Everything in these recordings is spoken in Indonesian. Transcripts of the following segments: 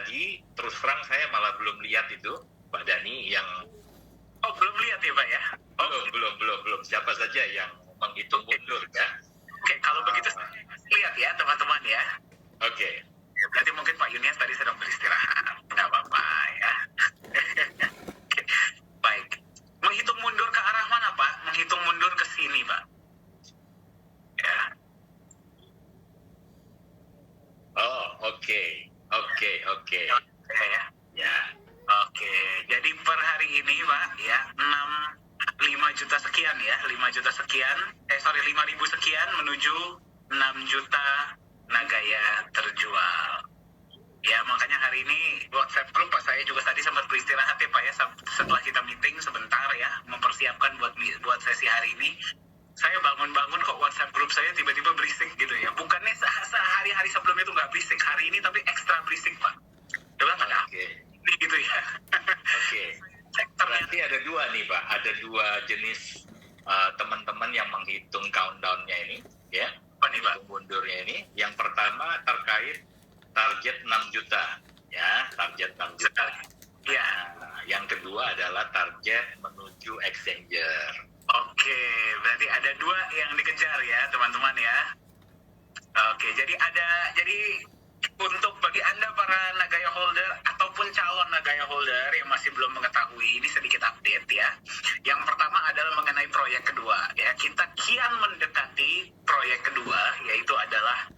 tadi, terus terang saya malah belum lihat itu, Pak Dhani, yang Oh, belum lihat ya Pak ya? belum. Siapa saja yang menghitung mundur ya? Oke, kalau begitu saya lihat ya teman-teman ya. Oke. Berarti mungkin Pak Yunias tadi sedang beristirahat. Nggak apa-apa ya. Oke, baik. Menghitung mundur ke arah mana Pak? Menghitung mundur ke sini Pak. Ya. Oh, oke. Ya. Ya. Oke, jadi per hari ini Pak ya 5 juta sekian ya, 5 juta sekian, 5.000 sekian menuju 6 juta Nagaya terjual. Ya makanya hari ini WhatsApp grup Pak, saya juga tadi sempat beristirahat ya Pak ya, setelah kita meeting sebentar ya, mempersiapkan buat sesi hari ini. Saya bangun-bangun kok WhatsApp grup saya tiba-tiba berisik gitu ya. Bukannya sehari-hari sebelumnya itu nggak berisik, hari ini tapi ekstra berisik Pak. Coba nggak? Oke. Gitu ya. Oke. Berarti ada dua nih Pak, ada dua jenis teman-teman yang menghitung countdown-nya ini, ya. Apa nih Pak? Mundurnya ini. Yang pertama terkait target 6 juta, ya, target 6 juta. Ya. Nah, yang kedua adalah target menuju exchanger. Oke, berarti ada dua yang dikejar ya teman-teman ya. Oke, jadi untuk bagi Anda para Nagaya holder ataupun calon Nagaya holder yang masih belum mengetahui, ini sedikit update ya. Yang pertama adalah mengenai proyek kedua ya. Kita kian mendekati proyek kedua, yaitu adalah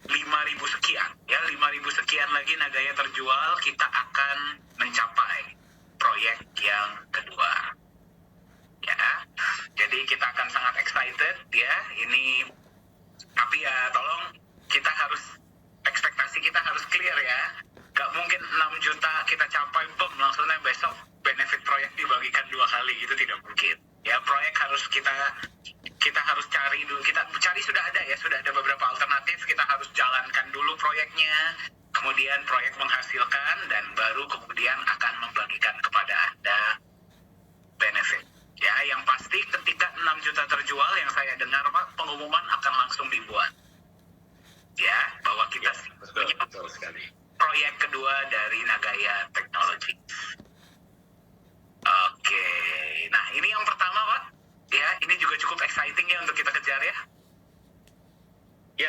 5.000 sekian ya, 5.000 sekian lagi Nagaya terjual, kita akan mencapai proyek yang kedua. Ya. Jadi kita akan sangat excited ya. Ini tapi ya tolong kita harus ekspektasi kita harus clear ya. Gak mungkin 6 juta kita capai langsungnya besok benefit proyek dibagikan 2 kali, itu tidak mungkin. Ya proyek harus kita harus cari dulu, kita cari sudah ada beberapa alternatif, kita harus jalankan dulu proyeknya, kemudian proyek menghasilkan dan baru kemudian akan membagikan kepada Anda benefit. Ya, yang pasti ketika 6 juta terjual yang saya dengar Pak, pengumuman akan langsung dibuat. Ya, bahwa kita Betul sekali. Proyek kedua dari Nagaya Technology. Oke, nah ini yang pertama Pak. Ya, ini juga cukup exciting ya untuk kita kejar ya.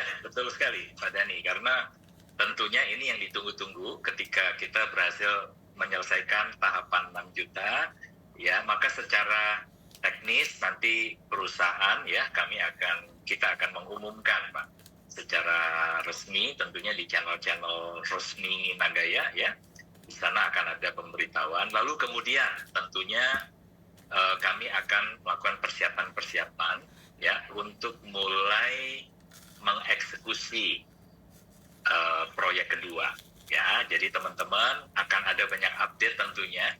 Ya, betul sekali Pak Dhani, karena tentunya ini yang ditunggu-tunggu ketika kita berhasil menyelesaikan tahapan 6 juta, ya, maka secara teknis nanti perusahaan ya kita akan mengumumkan Pak secara resmi, tentunya di channel-channel resmi Nagaya ya. Di sana akan ada pemberitahuan. Lalu kemudian tentunya kami akan melakukan persiapan ya untuk mulai mengeksekusi proyek kedua ya. Jadi teman-teman akan ada banyak update tentunya.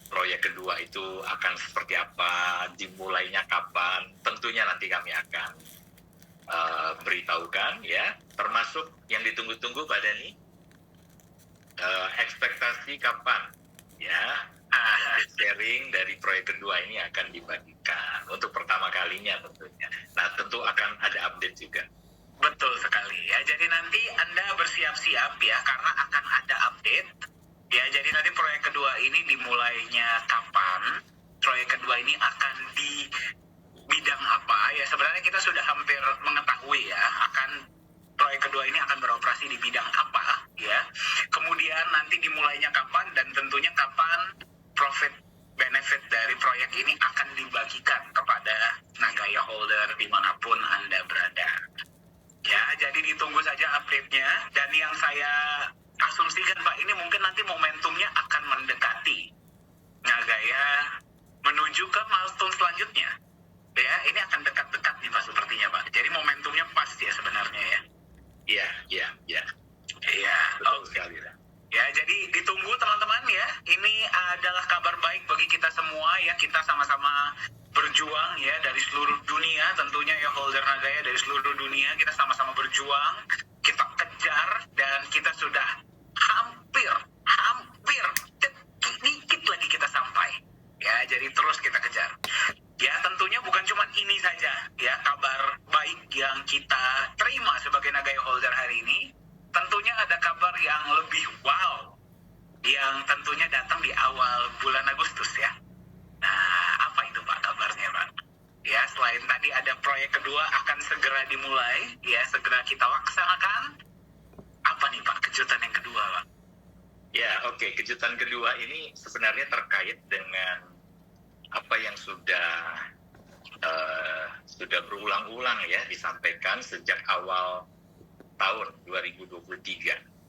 Proyek kedua itu akan seperti apa, dimulainya kapan, tentunya nanti kami akan beritahukan ya, termasuk yang ditunggu-tunggu Pak Dhani, ekspektasi kapan ya sharing dari proyek kedua ini akan dibagikan untuk pertama kalinya tentunya. Nah tentu akan ada update juga. Betul sekali ya, jadi nanti Anda bersiap-siap ya karena akan ada update. Ya, jadi nanti proyek kedua ini dimulainya kapan, proyek kedua ini akan di bidang apa, ya sebenarnya kita sudah hampir mengetahui ya, proyek kedua ini akan beroperasi di bidang apa, ya. Kemudian nanti dimulainya kapan, dan tentunya kapan profit benefit dari proyek ini akan dibagikan kepada Nagaya holder dimanapun Anda berada. Ya, jadi ditunggu saja update-nya, dan yang saya asumsikan Pak, ini mungkin nanti momentumnya akan mendekati Nagaya menuju ke milestone selanjutnya. Ya, ini akan dekat-dekat nih Pak sepertinya Pak. Jadi momentumnya pas ya sebenarnya ya. Iya. Iya, Betul sekali. Ya, jadi ditunggu teman-teman ya. Ini adalah kabar baik bagi kita semua ya. Kita sama-sama berjuang ya dari seluruh dunia tentunya ya, holder Nagaya dari seluruh dunia. Kita sama-sama berjuang, kita kejar, dan kita sudah hampir dikit lagi kita sampai. Ya, jadi terus kita kejar. Ya, tentunya bukan cuma ini saja ya kabar baik yang kita terima sebagai Nagaya holder hari ini. Tentunya ada kabar tentunya datang di awal bulan Agustus ya. Nah, apa itu Pak kabarnya Pak? Ya, selain tadi ada proyek kedua akan segera dimulai, ya segera kita laksanakan. Apa nih Pak kejutan yang kedua Pak? Ya, oke. Kejutan kedua ini sebenarnya terkait dengan apa yang sudah berulang-ulang ya disampaikan sejak awal tahun 2023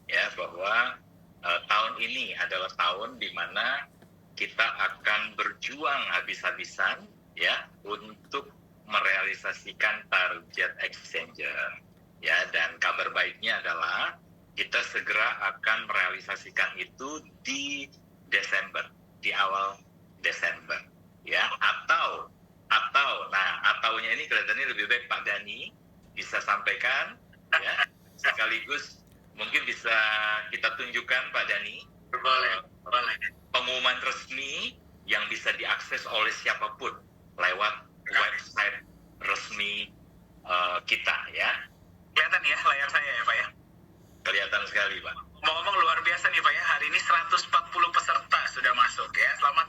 ya, bahwa tahun ini adalah tahun di mana kita akan berjuang habis-habisan ya untuk merealisasikan target exchanger ya, dan kabar baiknya adalah kita segera akan merealisasikan itu di Desember, di awal Desember ya, atau ataunya ini kelihatannya lebih baik Pak Dhani bisa sampaikan ya, sekaligus mungkin bisa kita tunjukkan Pak Dhani Boleh. pengumuman resmi yang bisa diakses oleh siapapun lewat website resmi kita ya. Kelihatan ya layar saya ya Pak ya? Kelihatan sekali Pak. Ngomong luar biasa nih Pak ya, hari ini 140 peserta sudah masuk ya. Selamat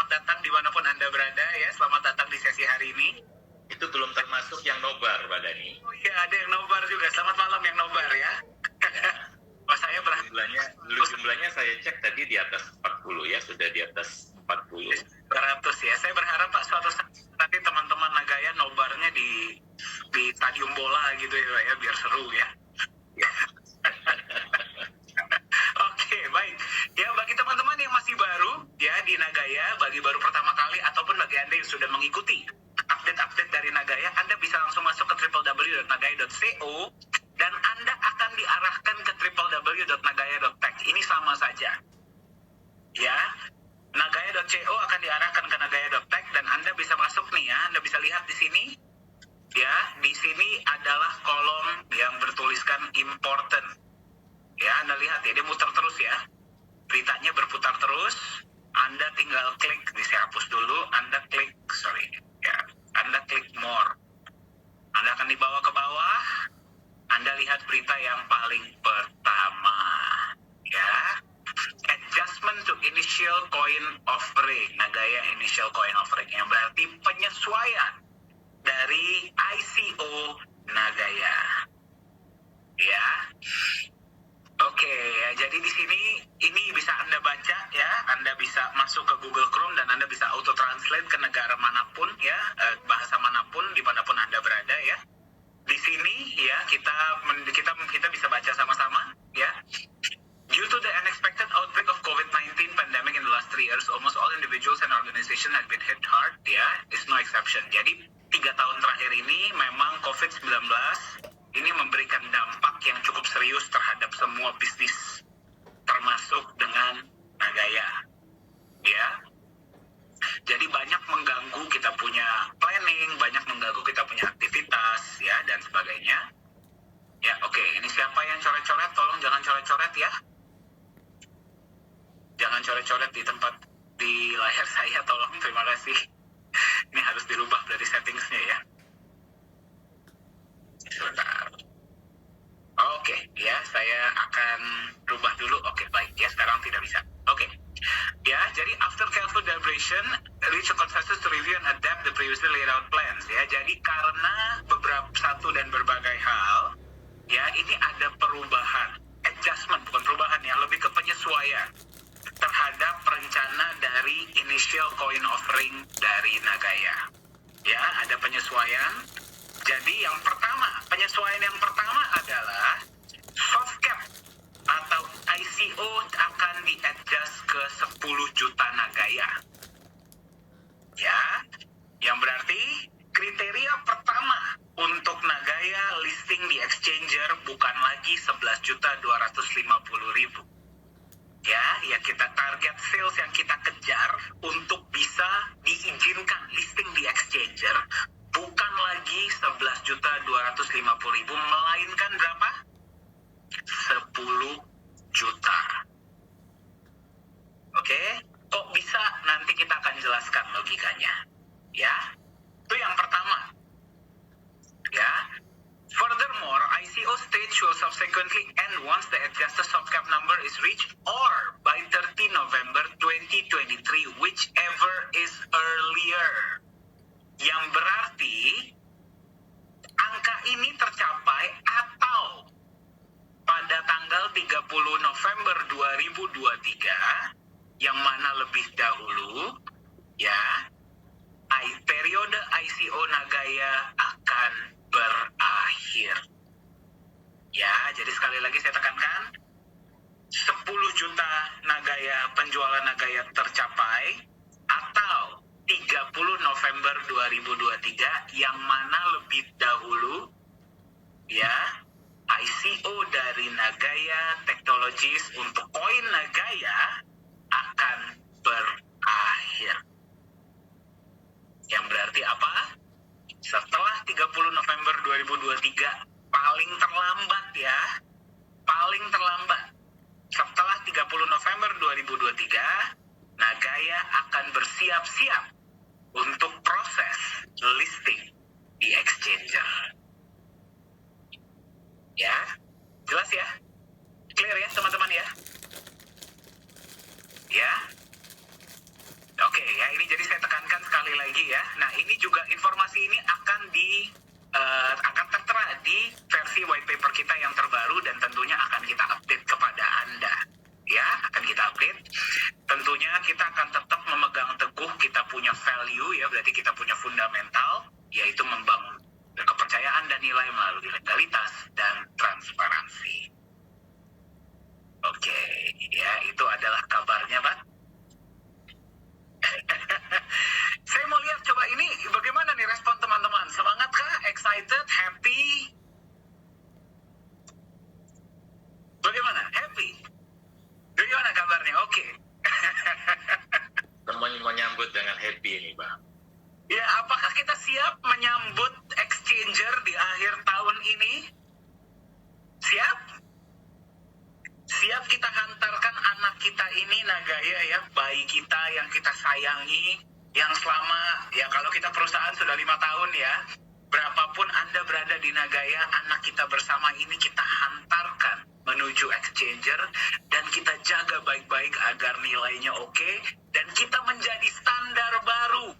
datang dimanapun Anda berada ya. Selamat datang di sesi hari ini. Itu belum termasuk yang nobar Pak Dhani. Oh iya, ada yang nobar juga. Selamat malam yang nobar ya. Wah, saya berharap Jumlahnya saya cek tadi di atas 40 ya, sudah di atas 40. 100 ya. Saya berharap Pak suatu saat nanti teman-teman Nagaya nobarnya di stadium bola gitu ya Pak ya, biar seru ya. Ya. Oke, baik. Ya, bagi teman-teman yang masih baru ya di Nagaya, bagi baru pertama kali ataupun bagi Anda yang sudah mengikuti update-update dari Nagaya, Anda bisa langsung masuk ke www.nagaya.co dan Anda akan diarahkan ke www.nagaya.tech. Ini sama saja. Ya, Nagaya.co akan diarahkan ke Nagaya.tech dan Anda bisa masuk nih ya. Anda bisa lihat di sini. Ya, di sini adalah kolom yang bertuliskan important. Ya, Anda lihat ya, dia muter terus ya. Beritanya berputar terus. Anda tinggal klik, saya hapus dulu. Anda klik more. Anda akan dibawa ke bawah. Anda lihat berita yang paling pertama. Ya, adjustment to initial coin offering. Nagaya initial coin offering, yang berarti penyesuaian dari ICO Nagaya. Ya. Oke, ya, jadi di sini ini bisa Anda baca ya, Anda bisa masuk ke Google Chrome dan Anda bisa auto translate ke negara manapun ya, bahasa manapun dimanapun Anda berada ya. Di sini ya kita bisa baca sama-sama ya. Due to the unexpected outbreak of COVID-19 pandemic in the last 3 years, almost all individuals and organizations have been hit hard ya, is no exception. Jadi 3 tahun terakhir ini memang COVID-19 ini memberikan dampak yang cukup serius terhadap semua bisnis, termasuk dengan Nagaya. Ya, jadi banyak mengganggu kita punya planning, banyak mengganggu kita punya aktivitas, ya, dan sebagainya. Ya, oke. Ini siapa yang coret-coret? Tolong jangan coret-coret ya. Jangan coret-coret di layar saya, tolong. Terima kasih. Ini harus dirubah dari settingsnya ya. Sebentar. Oke, ya, saya akan rubah dulu. Oke, baik. Ya, sekarang tidak bisa. Oke. Ya, jadi after careful deliberation, reach a consensus to review and adapt the previously laid out plans. Ya, jadi karena berbagai hal, ya, ini ada perubahan, adjustment, bukan perubahan ya, lebih ke penyesuaian terhadap rencana dari initial coin offering dari Nagaya. Ya, ada penyesuaian. Jadi penyesuaian yang pertama adalah soft cap atau ICO akan di-adjust ke 10 juta Nagaya. Ya, yang berarti kriteria pertama untuk Nagaya listing di exchanger bukan lagi 11.250.000. Ya, kita target sales yang kita kejar untuk bisa diizinkan listing di exchanger bukan lagi 11.250.000, melainkan berapa? 10 juta. Oke? Kok bisa? Nanti kita akan jelaskan logikanya. Ya? Itu yang pertama. Ya? Furthermore, ICO stage will subsequently end once the the adjusted soft cap number is reached or by 30 November 2023, whichever is earlier. Yang berarti angka ini tercapai atau pada tanggal 30 November 2023, yang mana lebih dahulu, ya, periode ICO Nagaya akan berakhir. Ya, jadi sekali lagi saya tekankan, 10 juta Nagaya, penjualan Nagaya tercapai, atau 30 November 2023, yang mana lebih dahulu, ya, ICO dari Nagaya Technologies untuk koin Nagaya akan berakhir. Yang berarti apa? Setelah 30 November 2023, paling terlambat ya, paling terlambat setelah 30 November 2023, Nagaya akan bersiap-siap untuk proses listing di exchanger. Ya, jelas ya? Clear ya teman-teman ya? Ya? Oke ya, ini jadi saya tekankan sekali lagi ya. Nah, ini juga informasi ini akan tertera di versi white paper kita yang terbaru, dan tentunya akan kita update kepada Anda. Ya, akan kita update. Tentunya kita akan tetap memegang teguh kita punya value ya, berarti kita punya fundamental, yaitu membangun kepercayaan dan nilai melalui legalitas dan transparansi. Oke, ya itu adalah kabarnya, Pak. Saya mau lihat coba ini bagaimana nih respon teman-teman. Semangat kah? Excited? Happy? Bagaimana? Happy? Bagaimana kabarnya? Oke. Menyambut dengan happy ini, Bang. Ya, apakah kita siap menyambut exchanger di akhir tahun ini? Siap? Siap kita hantarkan anak kita ini, Nagaya ya, bayi kita yang kita sayangi, yang selama, ya kalau kita perusahaan sudah 5 tahun ya, berapapun Anda berada di Nagaya, anak kita bersama ini kita hantarkan menuju exchanger, dan kita jaga baik-baik agar nilainya oke, dan kita menjadi standar baru.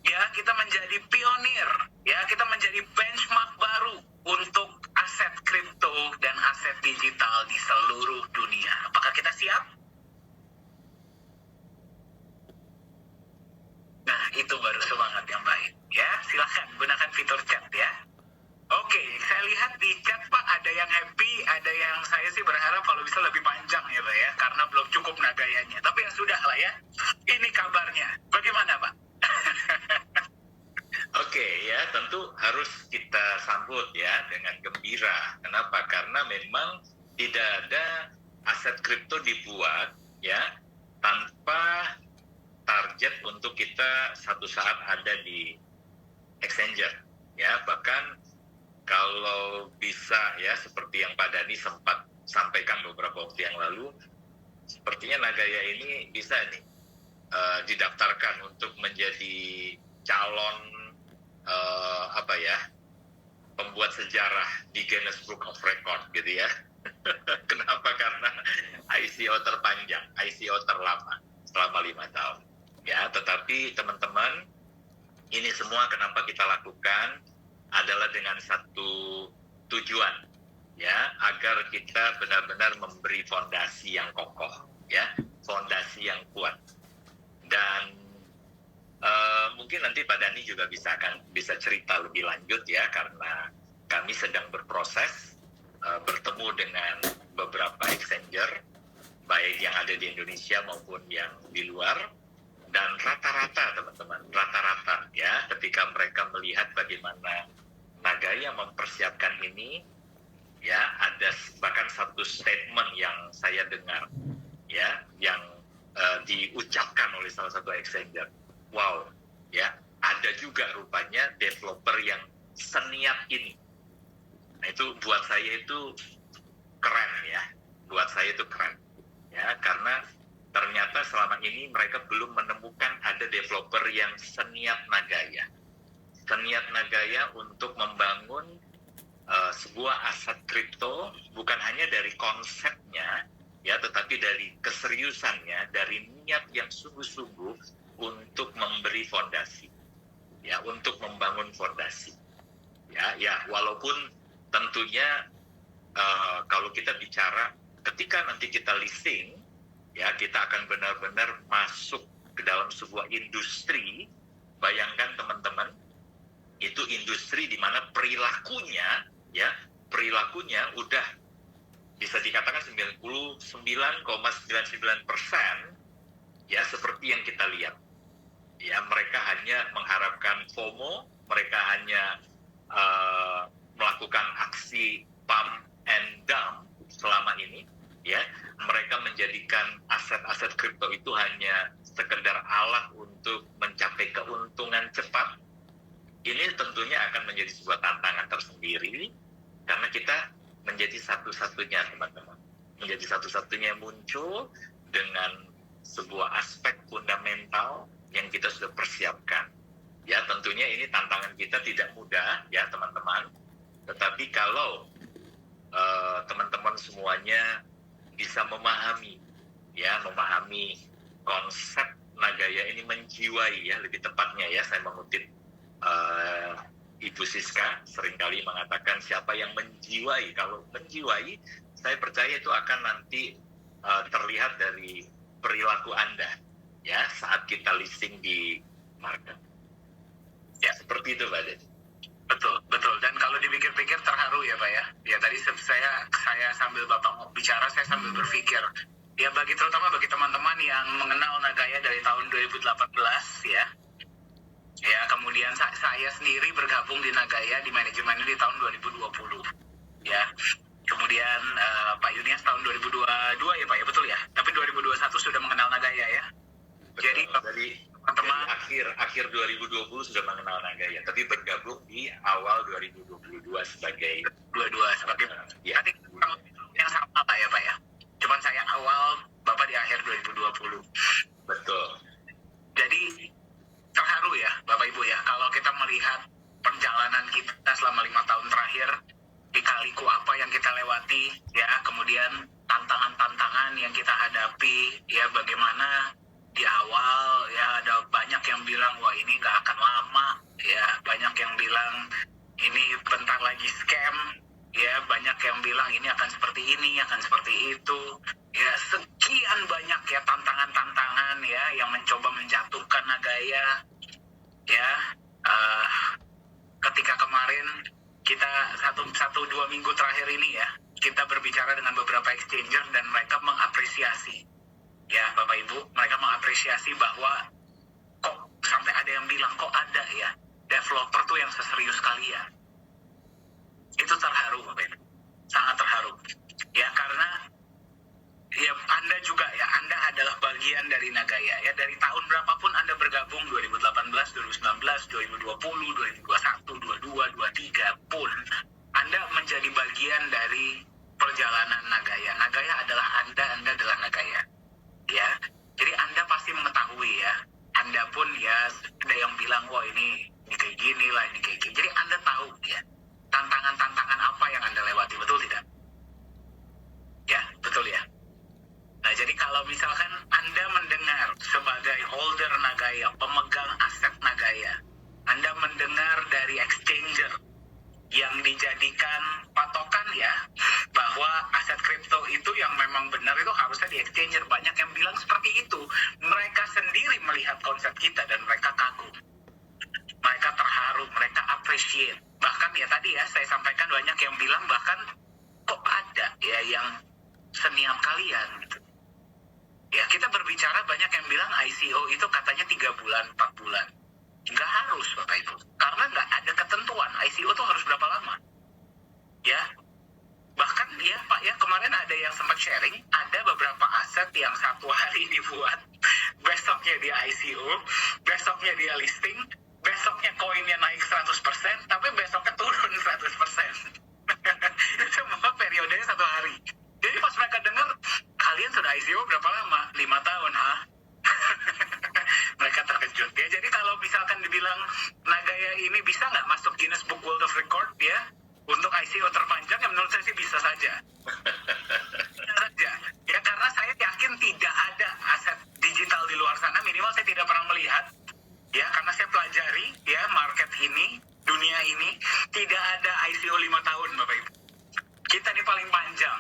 Ya, kita menjadi pionir, ya, kita menjadi benchmark baru untuk aset kripto dan aset digital di seluruh dunia. Apakah kita siap? Nah, itu baru semangat yang baik. Ya, silakan gunakan fitur chat ya. Oke, saya lihat di chat Pak ada yang happy, ada yang saya sih berharap kalau bisa lebih panjang ya Pak ya, karena belum cukup Nagayanya. Tapi ya sudah lah ya, ini kabarnya. Bagaimana Pak? Oke ya, tentu harus kita sambut ya dengan gembira. Kenapa? Karena memang tidak ada aset kripto dibuat ya tanpa target untuk kita satu saat ada di exchanger ya. Bahkan kalau bisa ya, seperti yang Pak Dhani sempat sampaikan beberapa waktu yang lalu, sepertinya Nagaya ini bisa nih didaftarkan untuk menjadi calon pembuat sejarah di Guinness Book of Record gitu ya. Kenapa? Karena ICO terpanjang, ICO terlama selama 5 tahun. Ya, tetapi teman-teman, ini semua kenapa kita lakukan adalah dengan satu tujuan, ya, agar kita benar-benar memberi fondasi yang kokoh, ya, fondasi yang kuat. Dan mungkin nanti Pak Dhani juga bisa cerita lebih lanjut ya, karena kami sedang berproses bertemu dengan beberapa exchanger, baik yang ada di Indonesia maupun yang di luar. Dan rata-rata teman-teman, rata-rata ya, ketika mereka melihat bagaimana Nagaya mempersiapkan ini, ya, ada bahkan satu statement yang saya dengar ya, yang diucapkan oleh salah satu exchanger. Wow, ya, ada juga rupanya developer yang seniat ini. Nah, itu buat saya itu keren ya, buat saya itu keren ya, karena ternyata selama ini mereka belum menemukan ada developer yang seniat Nagaya untuk membangun sebuah aset kripto bukan hanya dari konsepnya, ya, tetapi dari keseriusannya, dari niat yang sungguh-sungguh untuk memberi fondasi, ya, untuk membangun fondasi, ya, walaupun tentunya kalau kita bicara ketika nanti kita listing, ya, kita akan benar-benar masuk ke dalam sebuah industri. Bayangkan teman-teman, itu industri di mana perilakunya udah bisa dikatakan 99,99% ya seperti yang kita lihat. Ya, mereka hanya mengharapkan FOMO, mereka hanya melakukan aksi pump and dump selama ini, ya. Mereka menjadikan aset-aset kripto itu hanya sekedar alat untuk mencapai keuntungan cepat. Ini tentunya akan menjadi sebuah tantangan tersendiri, karena kita menjadi satu-satunya, teman-teman. Menjadi satu-satunya muncul dengan sebuah aspek fundamental yang kita sudah persiapkan. Ya, tentunya ini tantangan kita tidak mudah, ya, teman-teman. Tetapi kalau teman-teman semuanya bisa memahami konsep Nagaya ini, menjiwai, ya, lebih tepatnya, ya, saya mengutip Ibu Siska seringkali mengatakan siapa yang menjiwai. Kalau menjiwai, saya percaya itu akan nanti terlihat dari perilaku Anda, ya, saat kita listing di market. Ya, seperti itu, Pak Dede. Betul. Dan kalau dipikir-pikir terharu ya Pak ya. Ya tadi saya sambil Bapak mau bicara, saya sambil berpikir. Ya terutama bagi teman-teman yang mengenal Nagaya dari tahun 2018 ya. Ya, kemudian saya sendiri bergabung di Nagaya di manajemennya di tahun 2020. Ya. Kemudian Pak Yunias tahun 2022 ya Pak ya, betul ya. Tapi 2021 sudah mengenal Nagaya ya. Betul. Jadi teman-teman akhir 2020 sudah mengenal Nagaya, tapi bergabung di awal 2022 sebagai ya. Tadi yang sama Pak ya Pak ya. Cuman saya awal, Bapak di akhir 2020. Betul. Jadi terharu ya Bapak Ibu ya, kalau kita melihat perjalanan kita selama 5 tahun terakhir, lika-liku apa yang kita lewati, ya, kemudian tantangan-tantangan yang kita hadapi, ya, bagaimana di awal, ya, ada banyak yang bilang, wah ini gak akan lama, ya, banyak yang bilang ini bentar lagi scam, ya, banyak yang bilang ini akan seperti ini, akan seperti itu, ya, sekian banyak ya tantangan-tantangan ya yang mencoba menjatuhkan Nagaya, ya. Ketika kemarin kita 1-2 minggu terakhir ini ya, kita berbicara dengan beberapa exchanger dan mereka mengapresiasi, ya Bapak Ibu, mereka mengapresiasi bahwa kok sampai ada yang bilang kok ada ya developer tuh yang seserius kalian. Itu terharu Bapak Ibu, sangat terharu. Ya, karena ya Anda juga ya, Anda adalah bagian dari Nagaya ya, dari tahun berapapun Anda bergabung, 2018, 2019, 2020, 2021, 22, 23 pun Anda menjadi bagian dari perjalanan Nagaya. Nagaya adalah Anda adalah Nagaya. Ya. Jadi Anda pasti mengetahui ya. Anda pun ya ada yang bilang wah ini kayak gini lah, ini kayak gini. Jadi Anda tahu ya tantangan-tantangan apa yang Anda lewati, betul tidak? Ya, betul ya. Nah, jadi kalau misalkan Anda mendengar sebagai holder Nagaya, pemegang aset Nagaya, Anda mendengar dari exchanger yang dijadikan patokan ya, bahwa aset kripto itu yang memang benar itu harusnya di exchanger. Banyak yang bilang seperti itu. Mereka sendiri melihat konsep kita dan mereka kagum. Mereka terharu, mereka appreciate. Bahkan ya tadi ya, saya sampaikan banyak yang bilang bahkan kok ada ya yang seniat kalian gitu. Ya, kita berbicara banyak yang bilang ICO itu katanya 3 bulan, 4 bulan. Nggak harus, Bapak Ibu. Karena nggak ada ketentuan. ICO itu harus berapa lama. Ya. Bahkan ya Pak ya, kemarin ada yang sempat sharing, ada beberapa aset yang 1 hari dibuat, besoknya dia ICO, besoknya dia listing, besoknya koinnya naik 100%, tapi besoknya turun 100%. Itu semua periodenya 1 hari. Jadi pas mereka dengar, kalian sudah ICO berapa lama? 5 tahun, ha? Mereka terkejut ya. Jadi kalau misalkan dibilang Nagaya ini bisa nggak masuk Guinness Book World of Record ya, Untuk ICO terpanjang ya menurut saya sih bisa saja. Bisa saja. Ya karena saya yakin tidak ada aset digital di luar sana, minimal saya tidak pernah melihat. Ya karena saya pelajari ya market ini, dunia ini, tidak ada ICO 5 tahun Bapak Ibu. Kita ini paling panjang.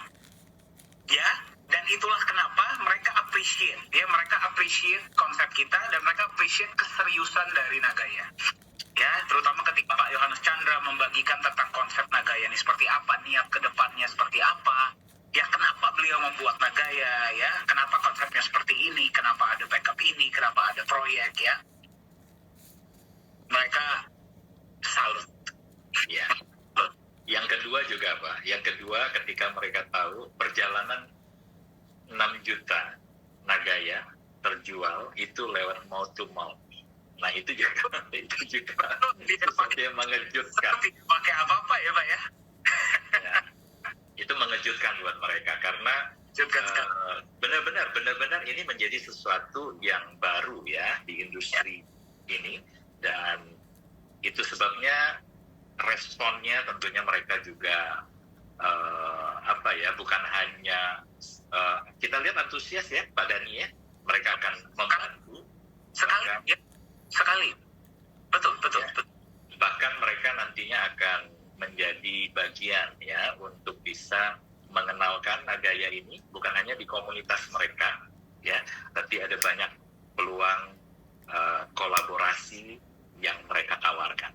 Ya, dan itulah kenapa mereka appreciate. Ya, mereka appreciate konsep kita dan mereka appreciate keseriusan dari Nagaya. Ya, terutama ketika Pak Yohanes Chandra membagikan tentang konsep Nagaya ini seperti apa, niat ke depannya seperti apa, ya kenapa beliau membuat Nagaya, ya, kenapa konsepnya seperti ini, kenapa ada backup ini, kenapa ada proyek, ya. Mereka salut. Ya. Yang kedua juga, Pak. Yang kedua ketika mereka tahu perjalanan 6 juta Nagaya terjual itu lewat mouth to mouth. Nah itu juga sesuatu yang mengejutkan. Tidak pakai apa-apa ya Pak ya. Ya, itu mengejutkan buat mereka karena benar-benar ini menjadi sesuatu yang baru ya di industri ini, dan itu sebabnya responnya tentunya mereka juga bukan hanya kita lihat antusias ya Pak Dani ya, mereka akan membantu sekali betul. Bahkan mereka nantinya akan menjadi bagian ya untuk bisa mengenalkan Nagaya ini bukan hanya di komunitas mereka ya, tapi ada banyak peluang kolaborasi yang mereka tawarkan.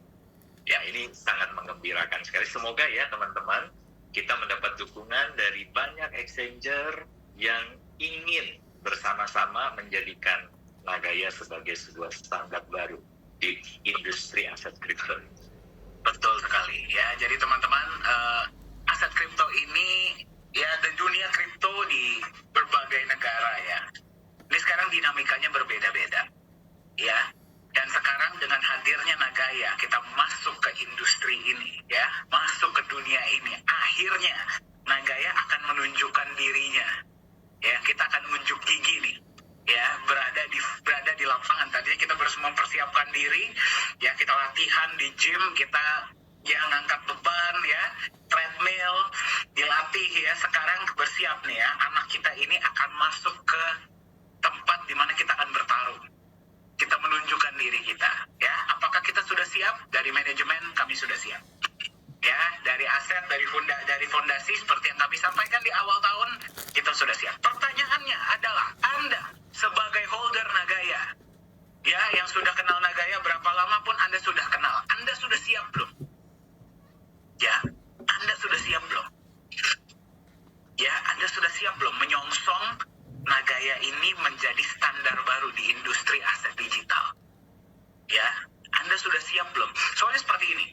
Ya, ini sangat menggembirakan sekali. Semoga ya teman-teman kita mendapat dukungan dari banyak exchanger yang ingin bersama-sama menjadikan Nagaya sebagai sebuah standar baru di industri aset kripto. Betul sekali ya. Jadi teman-teman, aset kripto ini ya, dan dunia kripto di berbagai negara ya. Ini sekarang dinamikanya berbeda-beda ya. Dan sekarang dengan hadirnya Nagaya, kita masuk ke industri ini ya, masuk ke dunia ini. Akhirnya Nagaya akan menunjukkan dirinya. Ya, kita akan unjuk gigi nih. Ya, berada di lapangan. Tadinya kita harus mempersiapkan diri, ya kita latihan di gym, kita yang ngangkat beban ya, treadmill, dilatih ya. Sekarang bersiap nih ya, anak kita ini akan masuk ke tempat di mana kita akan bertarung. Kita menunjukkan diri kita ya. Apakah kita sudah siap? Dari manajemen kami sudah siap. Ya, dari aset, dari fondasi seperti yang kami sampaikan di awal tahun, kita sudah siap. Pertanyaannya adalah, Anda sebagai holder Nagaya, ya, yang sudah kenal Nagaya berapa lama pun Anda sudah kenal, Anda sudah siap belum? Ya, Anda sudah siap belum? Ya, Anda sudah siap belum menyongsong Nagaya ini menjadi standar baru di industri aset digital? Ya, Anda sudah siap belum? Soalnya seperti ini,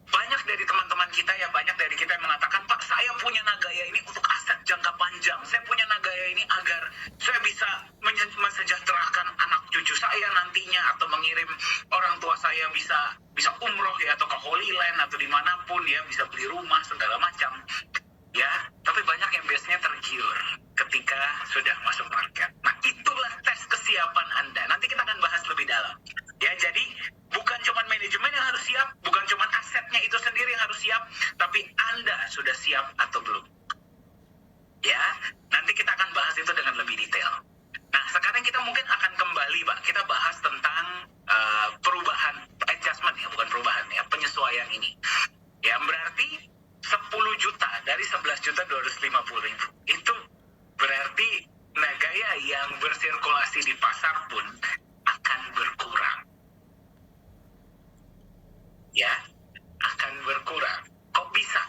banyak dari teman-teman kita ya, banyak dari kita yang mengatakan, Pak, saya punya Nagaya ini untuk aset jangka panjang. Saya punya Nagaya ini agar saya bisa mensejahterakan anak cucu saya nantinya, atau mengirim orang tua saya bisa umroh ya, atau ke Holy Land atau dimanapun ya, bisa beli rumah segala macam. Ya, tapi banyak yang biasanya tergiur ketika sudah masuk market. Nah, itulah tes kesiapan Anda. Nanti kita akan bahas lebih dalam. Ya, jadi bukan cuma manajemen yang harus siap, bukan cuma asetnya itu sendiri yang harus siap, tapi Anda sudah siap atau belum? Ya, nanti kita akan bahas itu dengan lebih detail. Nah, sekarang kita mungkin akan kembali, Pak. Kita bahas tentang perubahan, adjustment ya, bukan perubahan ya, penyesuaian ini. Ya, berarti 10 juta dari 11.250.000. Itu berarti Nagaya yang bersirkulasi di pasar pun akan berkurang. Ya, akan berkurang. Kok bisa?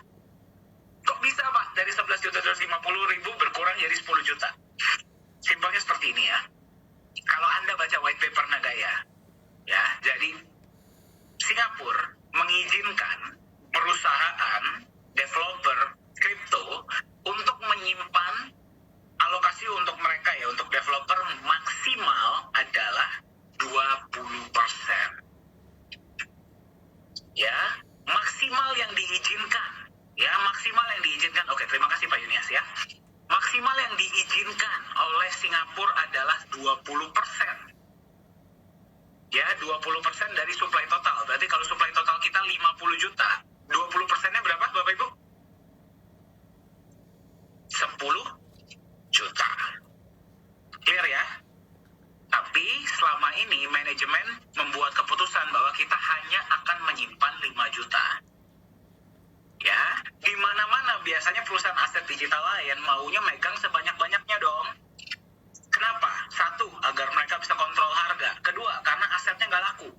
Kok bisa, Pak? Dari 11.250.000 berkurang jadi 10 juta. Simpelnya seperti ini ya. Kalau Anda baca white paper Nagaya, ya, jadi Singapura mengizinkan perusahaan developer kripto untuk menyimpan alokasi untuk mereka ya, untuk developer maksimal adalah 20%. Ya, maksimal yang diizinkan. Ya, maksimal yang diizinkan. Oke, terima kasih Pak Yunias ya. Maksimal yang diizinkan oleh Singapura adalah 20%. Ya, 20% dari supply total. Berarti kalau supply total kita 50 juta, 20%-nya berapa Bapak Ibu? manajemen membuat keputusan bahwa kita hanya akan menyimpan 5 juta. Ya, di mana-mana biasanya perusahaan aset digital lain maunya megang sebanyak-banyaknya dong. Kenapa? Satu, agar mereka bisa kontrol harga. Kedua, karena asetnya nggak laku.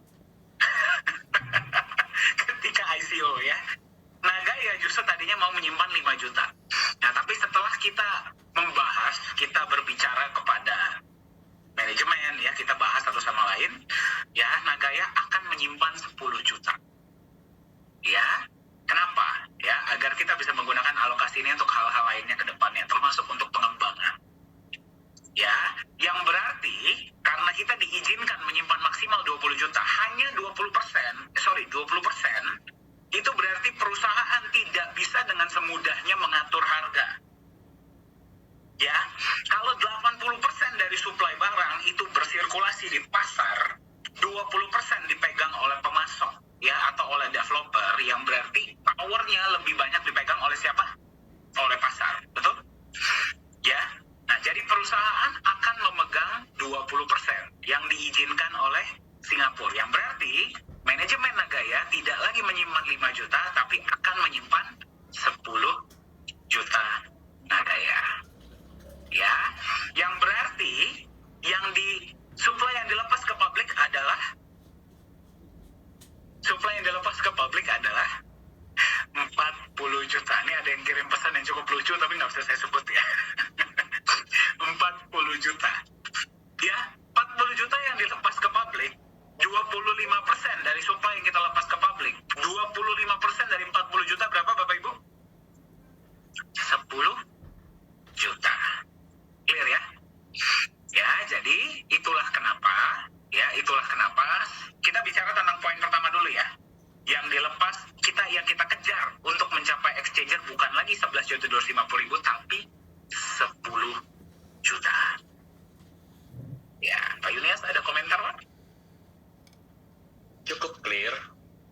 Ketika ICO ya. Nagaya justru tadinya mau menyimpan 5 juta. Nah, tapi setelah kita membahas, kita berbicara kepada manajemen, ya, kita bahas satu sama lain, ya, Nagaya akan menyimpan 10 juta. Ya, kenapa? Ya, agar kita bisa menggunakan alokasi ini untuk hal-hal lainnya ke depannya, termasuk untuk pengembangan. Ya, yang berarti karena kita diizinkan menyimpan maksimal 20 juta, hanya 20%, itu berarti perusahaan tidak bisa dengan semudahnya mengatur harga. Ya, kalau 80% dari suplai barang itu bersirkulasi di pasar, 20% dipegang oleh pemasok, ya, atau oleh developer, yang berarti powernya lebih banyak dipegang oleh siapa? Oleh pasar, betul? Ya, nah jadi perusahaan akan memegang 20% yang diizinkan oleh Singapura, yang berarti manajemen Nagaya tidak lagi menyimpan 5 juta, tapi akan menyimpan 10 juta Nagaya. Ya, yang berarti yang supply yang dilepas ke publik adalah 40 juta. Ini ada yang kirim pesan yang cukup lucu tapi nggak bisa saya sebut ya. 40 juta. Ya, 40 juta yang dilepas ke publik, 25% dari supply yang kita lepas ke publik. 25% dari 40 juta berapa Bapak Ibu? 10 juta. Clear ya? Ya, jadi itulah kenapa kita bicara tentang poin pertama dulu ya. Yang dilepas yang kita kejar untuk mencapai exchanger bukan lagi 11.250.000 tapi 10 juta. Ya, Pak Yunias ada komentar Pak? Cukup clear,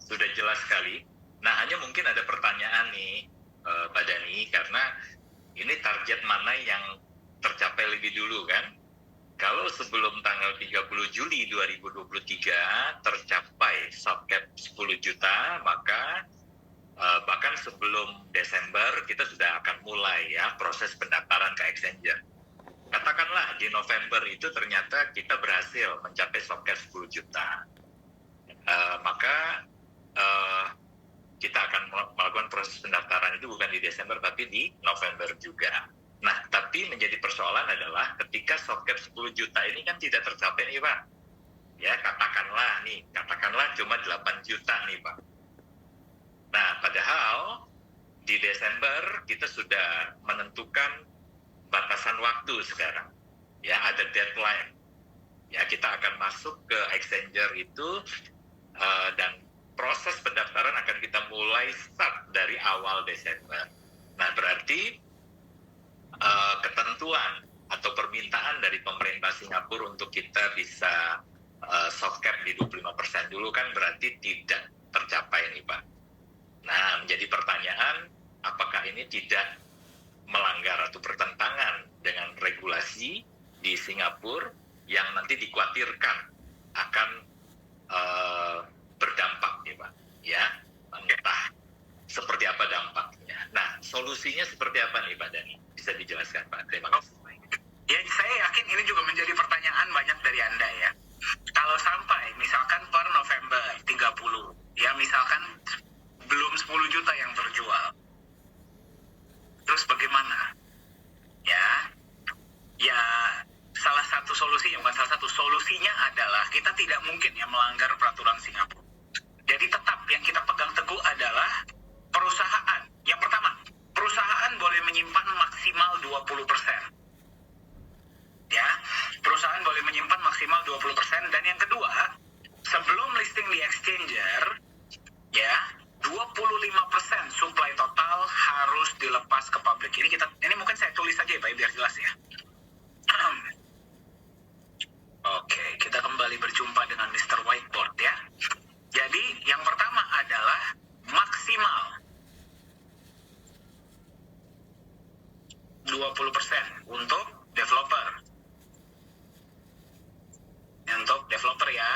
sudah jelas sekali. Nah, hanya mungkin ada pertanyaan nih, Pak Dani, karena ini target mana yang tercapai lebih dulu kan? Kalau sebelum tanggal 30 Juli 2023 tercapai soft cap 10 juta, maka bahkan sebelum Desember kita sudah akan mulai ya proses pendaftaran ke exchanger. Katakanlah di November itu ternyata kita berhasil mencapai soft cap 10 juta. Maka kita akan melakukan proses pendaftaran itu bukan di Desember tapi di November juga. Nah, tapi menjadi persoalan adalah ketika soft cap 10 juta ini kan tidak tercapai nih Pak. Ya, katakanlah cuma 8 juta nih Pak. Nah, padahal di Desember kita sudah menentukan batasan waktu sekarang. Ya, ada deadline. Ya, kita akan masuk ke exchanger itu dan proses pendaftaran akan kita mulai start dari awal Desember. Nah, berarti ketentuan atau permintaan dari pemerintah Singapura untuk kita bisa soft cap di 25% dulu kan berarti tidak tercapai nih Pak. Nah, menjadi pertanyaan apakah ini tidak melanggar atau bertentangan dengan regulasi di Singapura yang nanti dikhawatirkan akan berdampak nih Pak, ya, entah seperti apa dampaknya. Nah, solusinya seperti apa nih Pak Dani? Bisa dijelaskan Pak? Terima kasih. Ya, saya yakin ini juga menjadi pertanyaan banyak dari Anda ya. Kalau sampai misalkan per November 30, ya misalkan belum 10 juta yang terjual, terus bagaimana? Ya salah satu solusinya adalah kita tidak mungkin ya melanggar peraturan Singapura. Jadi tetap yang kita pegang teguh adalah perusahaan. Yang pertama, perusahaan boleh menyimpan maksimal 20%. Ya, perusahaan boleh menyimpan maksimal 20%. Dan yang kedua, sebelum listing di exchanger, ya, 25% supply total harus dilepas ke publik. Ini mungkin saya tulis saja ya Pak, biar jelas ya. Oke, kita kembali berjumpa dengan Mr. Whiteboard ya. Jadi, yang pertama adalah maksimal 20% untuk developer. Untuk developer ya.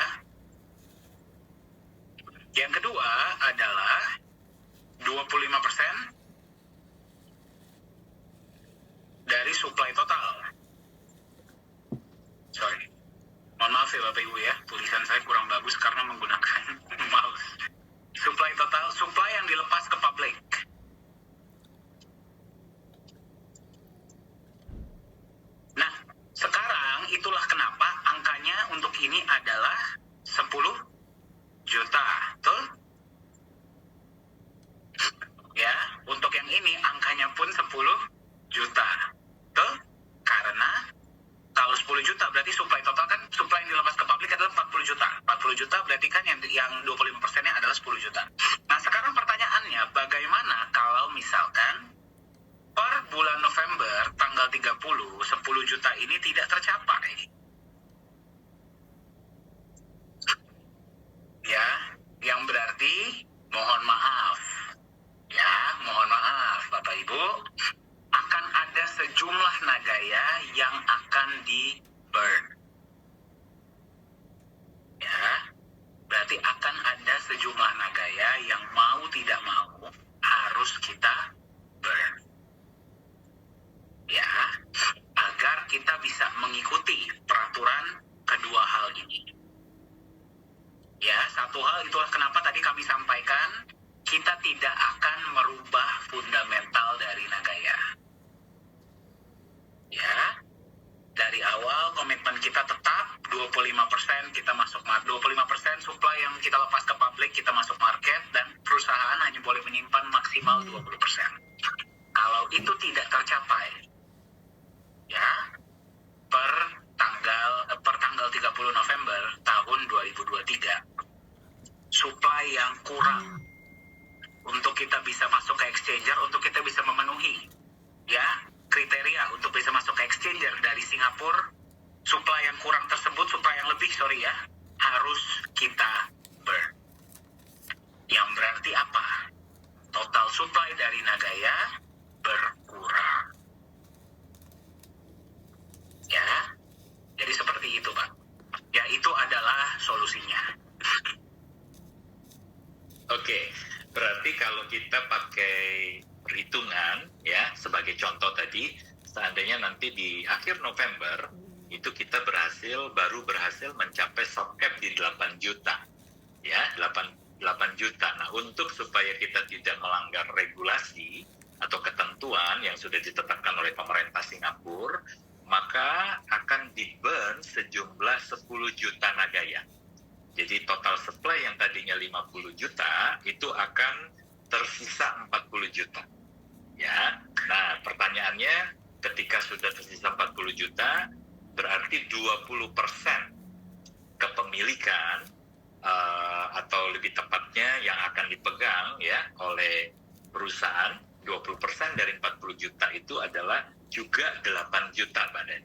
supply total. Sorry. Mohon maaf ya Bapak Ibu ya, tulisan saya kurang bagus karena menggunakan mouse. Supply total, supply yang dilepas ke publik. Nah, sekarang itulah kenapa angkanya untuk ini adalah 10 juta, betul? Ya, untuk yang ini angkanya pun 10 juta, betul? Karena kalau 10 juta berarti supply total kan, supply yang dilepas ke publik adalah 40 juta. 40 juta berarti kan yang 25%-nya adalah 10 juta. Nah, sekarang pertanyaannya, bagaimana kalau misalkan per bulan November tanggal 30, 10 juta ini tidak tercapai? Ya, yang berarti mohon maaf. Ya, mohon maaf Bapak Ibu, akan ada sejumlah nagaya yang akan di-burn. Ya, berarti akan ada sejumlah nagaya yang mau tidak mau harus kita burn. Ya, agar kita bisa mengikuti peraturan kedua hal ini. Ya, satu hal itulah kenapa tadi kami sampaikan, kita tidak akan merubah fundamental dari nagaya. Ya, dari awal komitmen kita tetap 25% kita masuk market, 25% supply yang kita lepas ke publik kita masuk market, dan perusahaan hanya boleh menyimpan maksimal 20%. Kalau itu tidak tercapai, ya, per tanggal 30 November tahun 2023, supply yang kurang untuk kita bisa masuk ke exchanger, untuk kita bisa memenuhi ya kriteria untuk bisa masuk ke exchanger dari Singapura, supply yang kurang tersebut, supply yang lebih ya, harus kita burn. Yang berarti apa? Total supply dari Nagaya berkurang. Ya, jadi seperti itu Pak. Ya, itu adalah solusinya. Oke, berarti kalau kita pakai perhitungan ya, sebagai contoh tadi, seandainya nanti di akhir November itu kita baru berhasil mencapai soft cap di 8 juta. Ya, 8 juta. Nah, untuk supaya kita tidak melanggar regulasi atau ketentuan yang sudah ditetapkan oleh pemerintah Singapura, maka akan di-burn sejumlah 10 juta Nagaya. Jadi total supply yang tadinya 50 juta itu akan tersisa 40 juta. Ya. Nah, pertanyaannya ketika sudah tersisa 40 juta, berarti 20% kepemilikan atau lebih tepatnya yang akan dipegang ya oleh perusahaan, 20% dari 40 juta itu adalah juga 8 juta badan.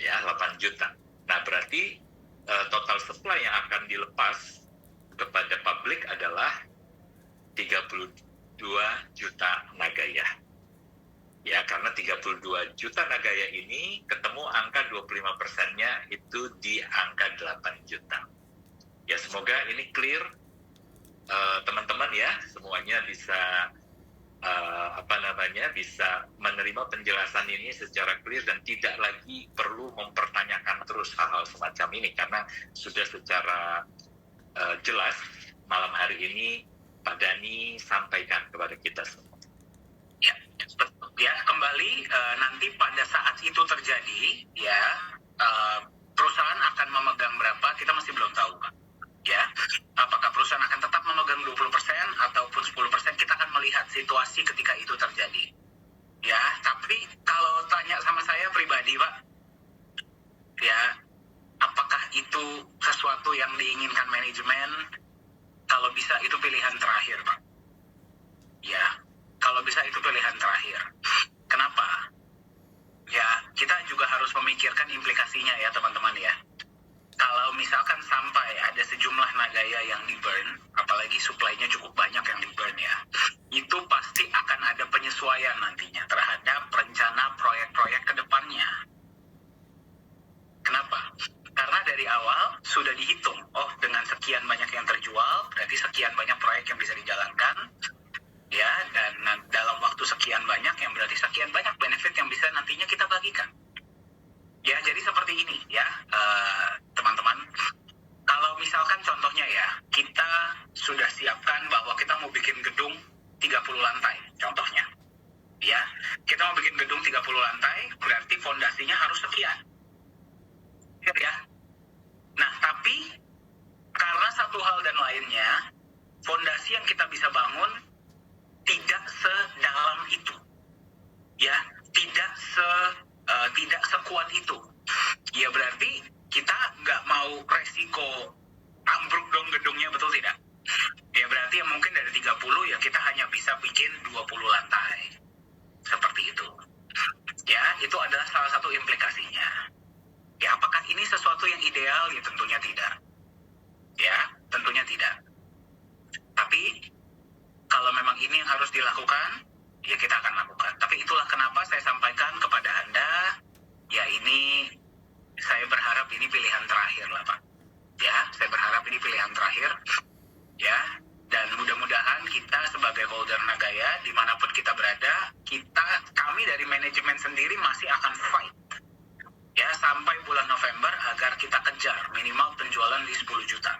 Ya, 8 juta. Nah, berarti total supply yang akan dilepas kepada publik adalah 32 juta Nagaya. Ya, karena 32 juta Nagaya ini ketemu angka 25%-nya itu di angka 8 juta. Ya, semoga ini clear teman-teman ya, semuanya bisa bisa menerima penjelasan ini secara clear dan tidak lagi perlu mempertanyakan terus hal-hal semacam ini, karena sudah secara jelas malam hari ini Pak Dhani sampaikan kepada kita semua. Ya, betul. Ya, kembali nanti pada saat itu terjadi, ya, perusahaan akan memegang berapa, kita masih belum tahu, Pak. Ya, apakah perusahaan akan tetap memegang 20% ataupun 10%, kita akan melihat situasi ketika itu terjadi. Ya, tapi kalau tanya sama saya pribadi, Pak, ya, apakah itu sesuatu yang diinginkan manajemen? Kalau bisa itu pilihan terakhir, Pak. Ya, kalau bisa itu pilihan terakhir. Kenapa? Ya, kita juga harus memikirkan implikasinya ya, teman-teman ya. Kalau misalkan sampai ada sejumlah Nagaya yang di-burn, apalagi supply-nya cukup banyak yang di-burn ya, itu pasti akan ada penyesuaian nantinya terhadap rencana proyek-proyek ke depannya. Kenapa? Karena dari awal sudah dihitung, oh dengan sekian banyak yang terjual, berarti sekian banyak proyek yang bisa dijalankan, ya, dan dalam waktu sekian banyak yang berarti sekian banyak benefit yang yang bisa nantinya kita bagikan. Ya, jadi seperti ini ya, teman-teman. Kalau misalkan contohnya ya, kita sudah siapkan bahwa kita mau bikin gedung 30 lantai, contohnya. Ya, kita mau bikin gedung 30 lantai, berarti fondasinya harus sekian. Ya. Nah, tapi karena satu hal dan lainnya, fondasi yang kita bisa bangun tidak sedalam itu. Ya, tidak sekuat itu. Ya berarti kita nggak mau resiko ambruk dong gedungnya, betul tidak? Ya berarti yang mungkin dari 30 ya kita hanya bisa bikin 20 lantai. Seperti itu. Ya, itu adalah salah satu implikasinya. Ya, apakah ini sesuatu yang ideal? Ya tentunya tidak. Ya, tentunya tidak. Tapi kalau memang ini yang harus dilakukan, ya kita akan lakukan. Tapi itulah kenapa saya sampaikan kepada Anda, ya ini saya berharap ini pilihan terakhir lah Pak. Ya, saya berharap ini pilihan terakhir. Ya, dan mudah-mudahan kita sebagai holder Nagaya, dimanapun kita berada, kami dari manajemen sendiri masih akan fight. Ya, sampai bulan November agar kita kejar minimal penjualan di 10 juta.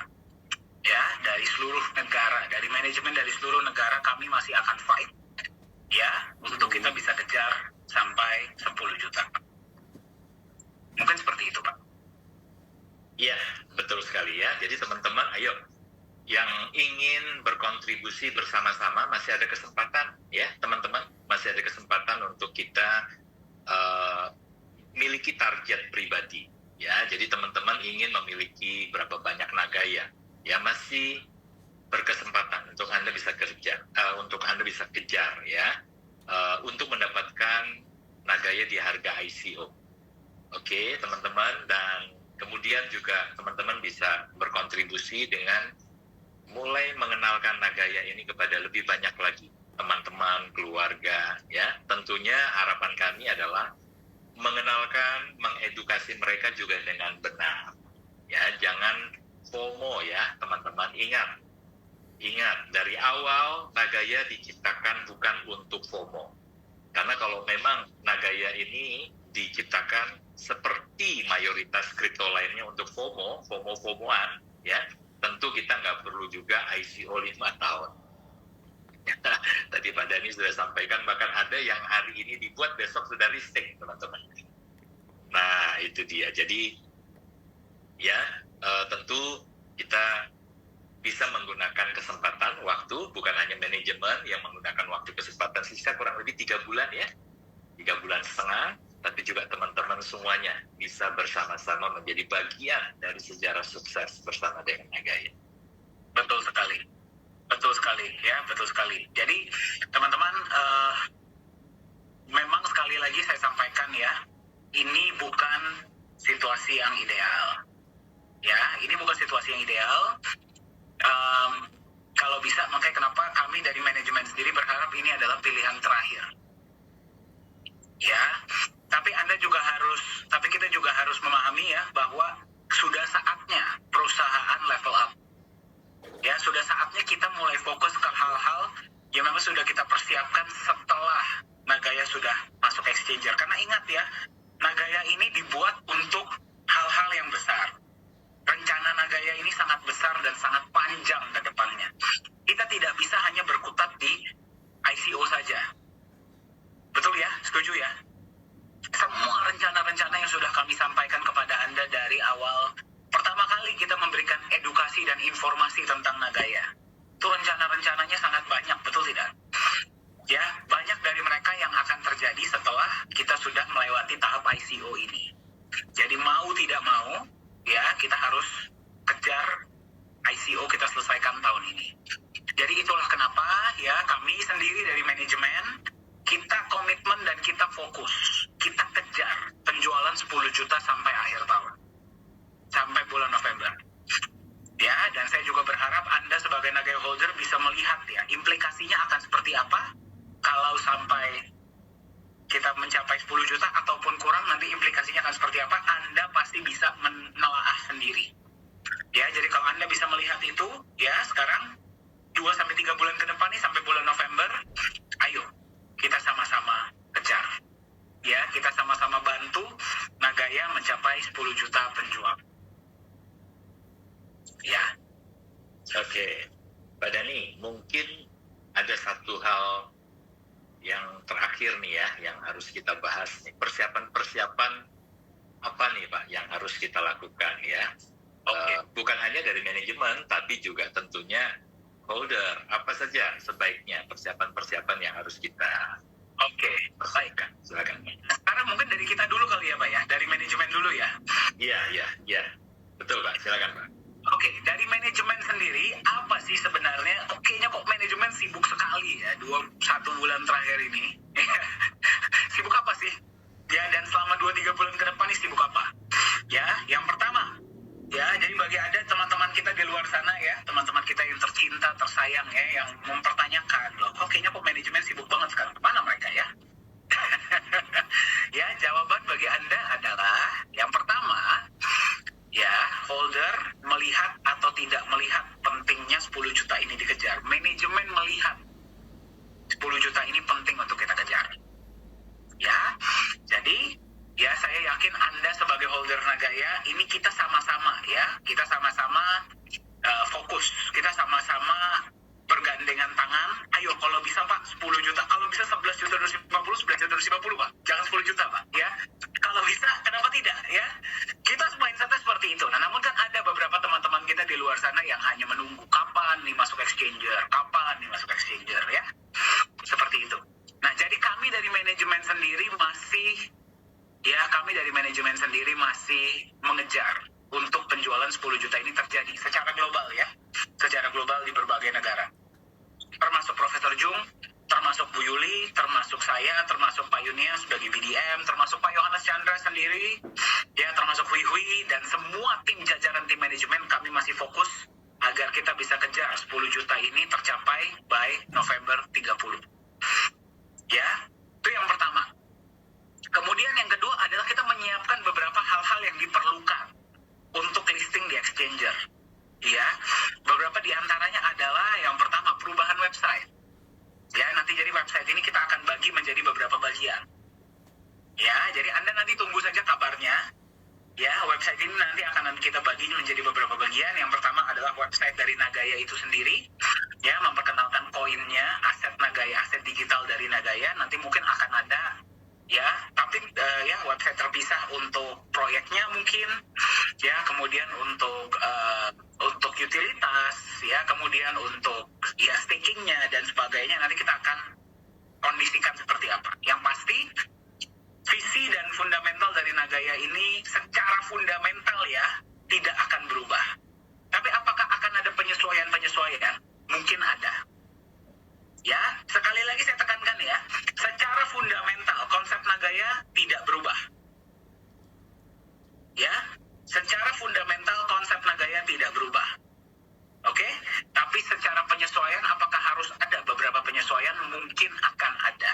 Ya, dari seluruh negara, dari manajemen dari seluruh negara kami masih akan fight. Ya, untuk kita bisa kejar sampai 10 juta. Mungkin seperti itu, Pak. Iya, betul sekali ya. Jadi teman-teman, ayo yang ingin berkontribusi bersama-sama masih ada kesempatan ya, teman-teman. Masih ada kesempatan untuk kita miliki target pribadi. Ya, jadi teman-teman ingin memiliki berapa banyak Nagaya, ya masih berkesempatan untuk Anda bisa kerja, untuk Anda bisa kejar ya, untuk mendapatkan Nagaya di harga ICO. Oke, teman-teman, dan kemudian juga teman-teman bisa berkontribusi dengan mulai mengenalkan Nagaya ini kepada lebih banyak lagi teman-teman, keluarga ya. Tentunya harapan kami adalah mengenalkan, mengedukasi mereka juga dengan benar. Ya, jangan FOMO ya, teman-teman. Ingat, dari awal Nagaya diciptakan bukan untuk FOMO. Karena kalau memang Nagaya ini diciptakan seperti mayoritas kripto lainnya untuk FOMO-FOMOan, ya, tentu kita nggak perlu juga ICO 5 tahun. Tadi Pak Dhani sudah sampaikan, bahkan ada yang hari ini dibuat besok sudah listing, teman-teman. Nah, itu dia. Jadi, ya, tentu kita bisa menggunakan kesempatan waktu, bukan hanya manajemen yang menggunakan waktu kesempatan sisa kurang lebih 3 bulan ya, 3,5 bulan, tapi juga teman-teman semuanya bisa bersama-sama menjadi bagian dari sejarah sukses bersama dengan Nagaya. Betul sekali. Betul sekali, ya, betul sekali. Jadi, teman-teman, memang sekali lagi saya sampaikan ya, ini bukan situasi yang ideal. Ya, ini bukan situasi yang ideal. Kalau bisa, makanya kenapa kami dari manajemen sendiri berharap ini adalah pilihan terakhir. Ya, tapi kita juga harus memahami ya, bahwa sudah saatnya perusahaan level up. Ya, sudah saatnya kita mulai fokus ke hal-hal yang memang sudah kita persiapkan setelah Nagaya sudah masuk exchanger. Karena ingat ya, Nagaya ini dibuat untuk hal-hal yang besar. Rencana Nagaya ini sangat besar dan sangat panjang ke depannya. Kita tidak bisa hanya berkutat di ICO saja. Betul ya? Setuju ya? Semua rencana-rencana yang sudah kami sampaikan kepada Anda dari awal, pertama kali kita memberikan edukasi dan informasi tentang Nagaya. Itu rencana-rencananya sangat banyak, betul tidak? Ya, banyak dari mereka yang akan terjadi setelah kita sudah melewati tahap ICO ini. Jadi mau tidak mau, ya kita harus kejar ICO kita selesaikan tahun ini. Jadi itulah kenapa ya kami sendiri dari manajemen, kita komitmen dan kita fokus. Kita kejar penjualan 10 juta sampai akhir tahun. Sampai bulan November. Ya, dan saya juga berharap Anda sebagai Nagaya holder bisa melihat ya, implikasinya akan seperti apa kalau sampai kita mencapai 10 juta ataupun kurang, nanti implikasinya akan seperti apa, Anda pasti bisa menelaah sendiri. Ya, jadi kalau Anda bisa melihat itu, ya sekarang 2-3 bulan ke depan nih, sampai bulan November, ayo kita sama-sama kejar. Ya, kita sama-sama bantu Nagaya mencapai 10 juta penjual. Ya. Oke, Pak Dhani, mungkin ada satu hal yang terakhir nih ya, yang harus kita bahas nih. Persiapan apa nih Pak yang harus kita lakukan ya? Bukan hanya dari manajemen, tapi juga tentunya holder. Apa saja sebaiknya persiapan-persiapan yang harus kita persiapkan? Silakan. Sekarang mungkin dari kita dulu kali ya Pak ya, dari manajemen dulu ya. Iya. Betul Pak, silakan Pak. Oke, dari manajemen sendiri, apa sih sebenarnya? Kayaknya kok manajemen sibuk sekali ya, 1 bulan terakhir ini. Sibuk apa sih? Ya, dan selama 2-3 bulan ke depan ini sibuk apa? Ya, yang pertama, ya, jadi bagi ada teman-teman kita di luar sana ya, teman-teman kita yang tercinta, tersayang ya, yang mempertanyakan, loh, kayaknya kok manajemen sibuk banget sekarang? Kemana mereka ya? Ya, jawaban bagi Anda adalah, yang pertama, ya, holder melihat atau tidak melihat pentingnya 10 juta ini dikejar. Manajemen melihat 10 juta ini penting untuk kita kejar. Ya, jadi ya saya yakin Anda sebagai holder Nagaya, ini kita sama-sama ya, kita sama-sama fokus, kita sama-sama bergandengan tangan. Ayo kalau bisa Pak 10 juta, kalau bisa 11 juta 250, 11 juta 250 Pak, jangan 10 juta Pak ya. Kalau bisa kenapa tidak ya, kita mindsetnya seperti itu. Nah namun kan ada beberapa teman-teman kita di luar sana yang hanya menunggu kapan nih masuk exchanger ya, seperti itu. Nah jadi kami dari manajemen sendiri masih mengejar untuk penjualan 10 juta ini terjadi secara global ya, secara global di berbagai negara, termasuk Profesor Jung, termasuk Bu Yuli, termasuk saya, termasuk Pak Yunia sebagai BDM, termasuk Pak Yohanes Chandra sendiri, ya termasuk Hui, dan semua tim jajaran tim manajemen kami masih fokus agar kita bisa kejar 10 juta ini tercapai by November 30. Ya, itu yang pertama. Kemudian yang kedua adalah kita menyiapkan beberapa hal-hal yang diperlukan untuk listing di exchanger. Ya, beberapa di antaranya adalah yang pertama perubahan website. Ya, nanti jadi website ini kita akan bagi menjadi beberapa bagian. Ya, jadi Anda nanti tunggu saja kabarnya. Ya, website ini nanti akan kita bagi menjadi beberapa bagian. Yang pertama adalah website dari Nagaya itu sendiri. Ya, memperkenalkan koinnya, aset Nagaya, aset digital dari Nagaya. Nanti mungkin akan ada ya, tapi ya website terpisah untuk proyeknya mungkin. Ya, kemudian untuk utilitas, ya, kemudian untuk ya stakingnya dan sebagainya. Nanti kita akan kondisikan seperti apa. Yang pasti visi dan fundamental dari Nagaya ini secara fundamental ya tidak akan berubah. Tapi apakah akan ada penyesuaian? Mungkin ada. Ya, sekali lagi saya tekankan ya, secara fundamental konsep Nagaya tidak berubah. Ya, secara fundamental konsep Nagaya tidak berubah. Oke? Tapi secara penyesuaian apakah harus ada beberapa penyesuaian? Mungkin akan ada.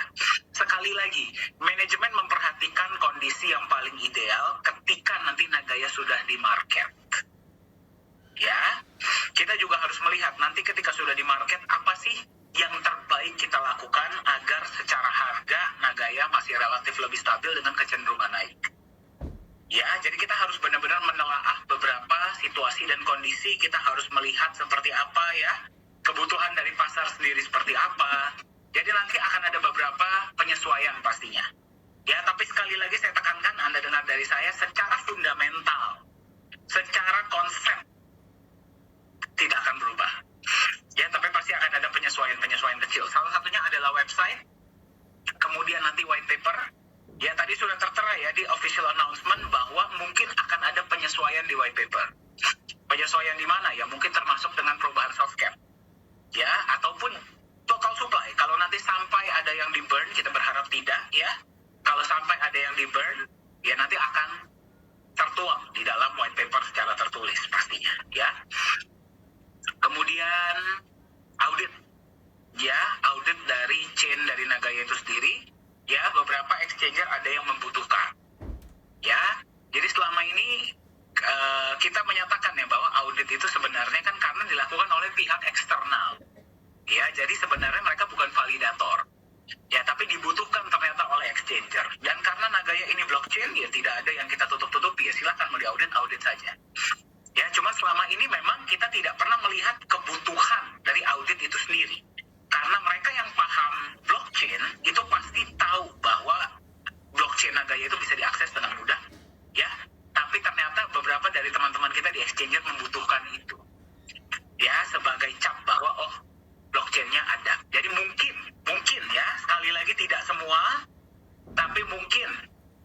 Sekali lagi, manajemen memperhatikan kondisi yang paling ideal ketika nanti Nagaya sudah di market. Ya, kita juga harus melihat nanti ketika sudah di market apa sih yang terbaik kita lakukan agar secara harga Nagaya masih relatif lebih stabil dengan kecenderungan naik. Ya, jadi kita harus benar-benar menelaah beberapa situasi dan kondisi. Kita harus melihat seperti apa ya, kebutuhan dari pasar sendiri seperti apa. Jadi nanti akan ada beberapa penyesuaian pastinya. Ya, tapi sekali lagi saya tekankan, Anda dengar dari saya, secara fundamental, secara konsep, tidak akan berubah. Ya, tapi pasti akan ada penyesuaian kecil. Salah satunya adalah website, kemudian nanti white paper. Ya, tadi sudah tertera ya di official announcement bahwa mungkin akan ada penyesuaian di white paper. Penyesuaian di mana? Ya, mungkin termasuk dengan perubahan soft cap. Ya, ataupun total supply. Kalau nanti sampai ada yang di burn, kita berharap tidak ya. Kalau sampai ada yang di burn, ya nanti akan tertuang di dalam white paper secara tertulis pastinya ya. Kemudian audit. Ya, audit dari chain dari Nagaya itu sendiri. Ya, beberapa exchanger ada yang membutuhkan. Ya, jadi selama ini kita menyatakan ya bahwa audit itu sebenarnya kan karena dilakukan oleh pihak eksternal. Ya, jadi sebenarnya mereka bukan validator. Ya, tapi dibutuhkan ternyata oleh exchanger. Dan karena Nagaya blockchain ya tidak ada yang kita tutup-tutupi, ya silakan mau diaudit audit saja. Ya, cuma selama ini memang kita tidak pernah melihat kebutuhan dari audit itu sendiri. Karena mereka yang paham blockchain itu pasti tahu bahwa blockchain Nagaya itu bisa diakses dengan mudah, ya. Tapi ternyata beberapa dari teman-teman kita di exchanger membutuhkan itu, ya, sebagai cap bahwa oh blockchainnya ada. Jadi mungkin ya, sekali lagi tidak semua, tapi mungkin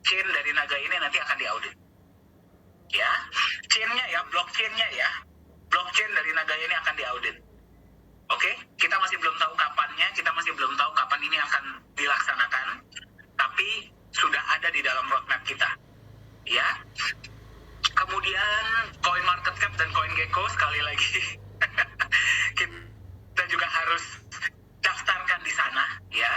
chain dari Nagaya ini nanti akan diaudit. Ya, chain-nya ya, blockchain dari Nagaya ini akan diaudit. Oke, kita masih belum tahu kapannya, kita masih belum tahu kapan ini akan dilaksanakan, tapi sudah ada di dalam roadmap kita. Ya, kemudian CoinMarketCap dan CoinGecko sekali lagi kita juga harus daftarkan di sana, ya.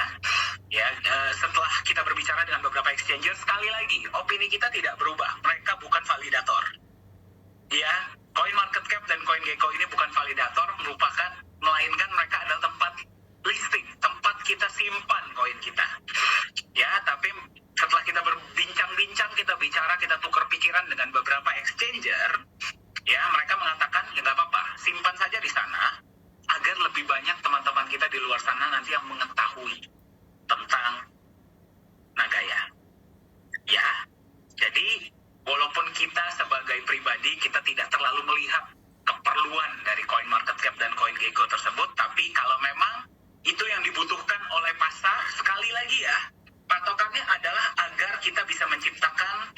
Setelah kita berbicara dengan beberapa exchanger, sekali lagi opini kita tidak berubah, mereka bukan validator. Ya, CoinMarketCap dan CoinGecko ini bukan validator, melainkan mereka adalah tempat listing, tempat kita simpan koin kita. Ya, tapi setelah kita berbincang-bincang, kita bicara, kita tukar pikiran dengan beberapa exchanger, ya, mereka mengatakan ya nggak apa-apa, simpan saja di sana agar lebih banyak teman-teman kita di luar sana nanti yang mengetahui tentang Nagaya. Ya, jadi walaupun kita sebagai pribadi kita tidak terlalu melihat keperluan dari CoinMarketCap dan CoinGecko tersebut, tapi kalau memang itu yang dibutuhkan oleh pasar, sekali lagi ya, patokannya adalah agar kita bisa menciptakan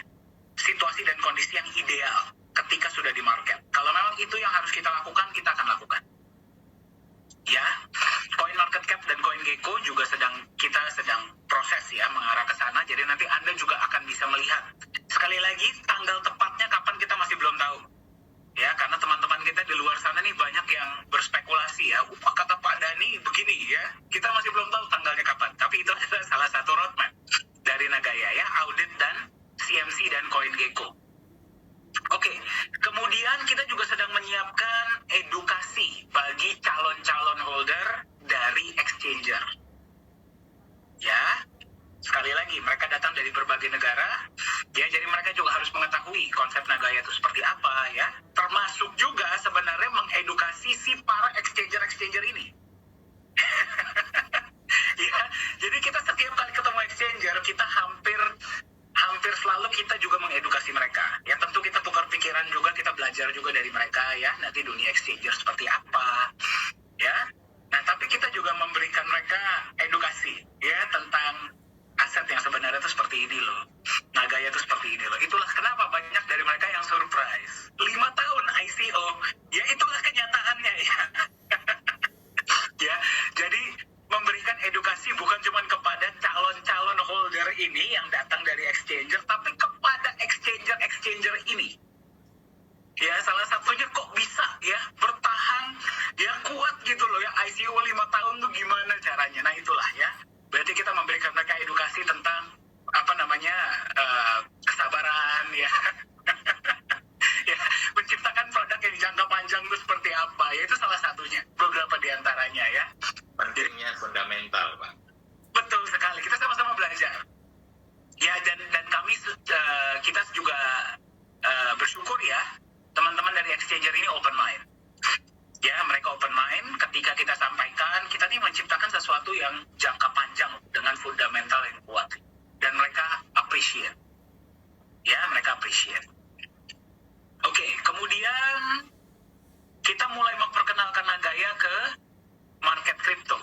situasi dan kondisi yang ideal ketika sudah di market. Kalau memang itu yang harus kita lakukan, kita akan lakukan. Ya, CoinMarketCap dan CoinGecko juga kita sedang proses ya mengarah ke sana. Jadi nanti Anda juga akan bisa melihat. Sekali lagi, tanggal tepatnya kapan kita masih belum tahu. Ya, karena teman-teman kita di luar sana nih banyak yang berspekulasi ya. Kata Pak Dhani begini ya. Kita masih belum tahu tanggalnya kapan. Tapi itu adalah salah satu roadmap dari Nagaya ya, audit dan CMC dan CoinGecko. Oke, kemudian kita juga sedang menyiapkan edukasi bagi calon-calon holder dari exchanger. Ya, sekali lagi mereka datang dari berbagai negara, ya, jadi mereka juga harus mengetahui konsep Nagaya itu seperti apa ya. Termasuk juga sebenarnya mengedukasi si para exchanger ini. Ya, jadi kita setiap kali ketemu exchanger, kita hampir selalu kita juga mengedukasi mereka. Ya, tentu kita tukar pikiran juga, kita belajar juga dari mereka ya, nanti dunia exchanger seperti apa. Ya. Nah, tapi kita juga memberikan mereka edukasi ya tentang aset yang sebenarnya itu seperti ini loh. Nagaya itu seperti ini loh. Itulah kenapa banyak dari mereka yang surprise. 5 tahun ICO, ya itulah kenyataannya ya. Ya, jadi memberikan edukasi bukan cuma kepada calon-calon holder ini yang datang dari exchanger, tapi kepada exchanger ini. Ya, salah satunya kok bisa ya bertahan, ya kuat gitu loh ya, ICO 5 tahun tuh gimana caranya. Nah, itulah ya. Berarti kita memberikan mereka edukasi tentang kesabaran ya. Ya, menciptakan produk yang jangka panjang itu seperti apa. Ya, itu salah satunya, beberapa di antaranya ya. Pentingnya fundamental, Pak. Betul sekali, kita sama-sama belajar. Ya, dan kami kita juga bersyukur ya, teman-teman dari exchanger ini open mind. Ya, mereka open mind ketika kita sampaikan, kita nih menciptakan sesuatu yang jangka panjang dengan fundamental yang kuat. Dan mereka appreciate. Ya, mereka appreciate. Oke, kemudian kita mulai memperkenalkan Nagaya ke market crypto.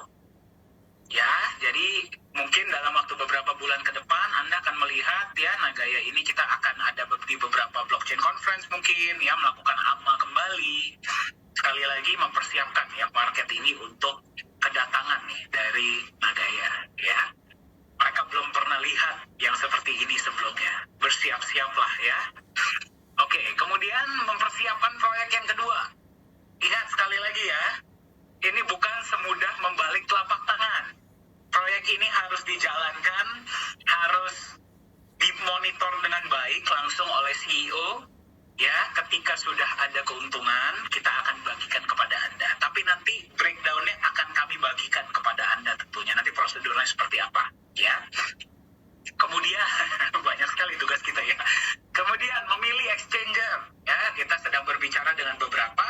Ya, jadi mungkin dalam waktu beberapa bulan ke depan Anda akan melihat ya Nagaya ini kita akan ada di beberapa blockchain conference mungkin ya, melakukan AMA kembali. Sekali lagi mempersiapkan ya market ini untuk kedatangan nih dari Nagaya ya. Mereka belum pernah lihat yang seperti ini sebelumnya. Bersiap-siaplah ya. Oke, kemudian mempersiapkan proyek yang kedua. Ingat sekali lagi ya, ini bukan semudah membalik telapak tangan. Proyek ini harus dijalankan, harus dimonitor dengan baik langsung oleh CEO. Ya, ketika sudah ada keuntungan, kita akan bagikan kepada Anda. Tapi nanti breakdown-nya akan kami bagikan kepada Anda tentunya. Nanti prosedurnya seperti apa, ya. Kemudian banyak sekali tugas kita ya. Kemudian memilih exchanger, ya kita sedang berbicara dengan beberapa,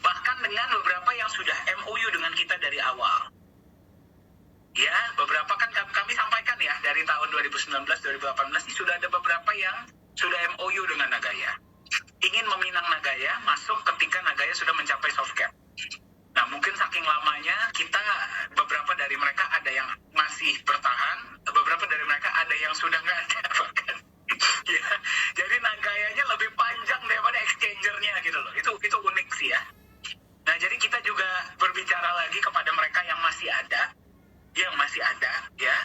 bahkan dengan beberapa yang sudah MOU dengan kita dari awal. Ya, beberapa kan kami sampaikan ya dari tahun 2019-2018 ini sudah ada beberapa yang sudah MOU dengan Nagaya. Ingin meminang Nagaya masuk ketika Nagaya sudah mencapai soft cap. Nah, mungkin saking lamanya kita beberapa dari mereka ada yang masih bertahan, beberapa dari mereka ada yang sudah nggak ada bahkan. Ya, jadi Nagayanya lebih panjang daripada exchangernya gitu loh. Itu unik sih ya. Nah, jadi kita juga berbicara lagi kepada mereka yang masih ada ya.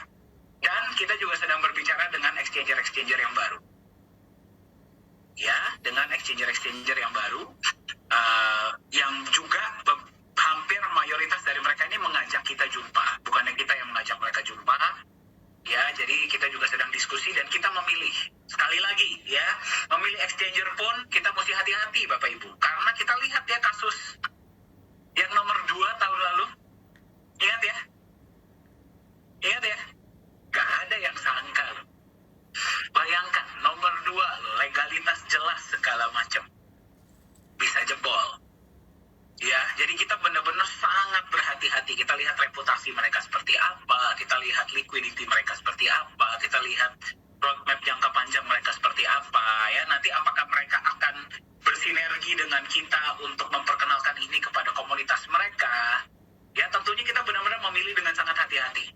Dan kita juga sedang berbicara dengan exchanger yang baru. Ya, dengan exchanger yang baru yang juga hampir mayoritas dari mereka ini mengajak kita jumpa, bukannya kita yang mengajak mereka jumpa. Ya, jadi kita juga sedang diskusi dan kita memilih. Sekali lagi ya, memilih exchanger pun kita mesti hati-hati Bapak Ibu. Karena kita lihat ya kasus yang nomor 2 tahun lalu. Ingat ya? Gak ada yang sangka. Bayangkan, nomor 2 legalitas jelas segala macam. Bisa jebol. Ya, jadi kita benar-benar sangat berhati-hati. Kita lihat reputasi mereka seperti apa, kita lihat liquidity mereka seperti apa, kita lihat roadmap jangka panjang mereka seperti apa. Ya, nanti apakah mereka akan bersinergi dengan kita untuk memperkenalkan ini kepada komunitas mereka. Ya, tentunya kita benar-benar memilih dengan sangat hati-hati.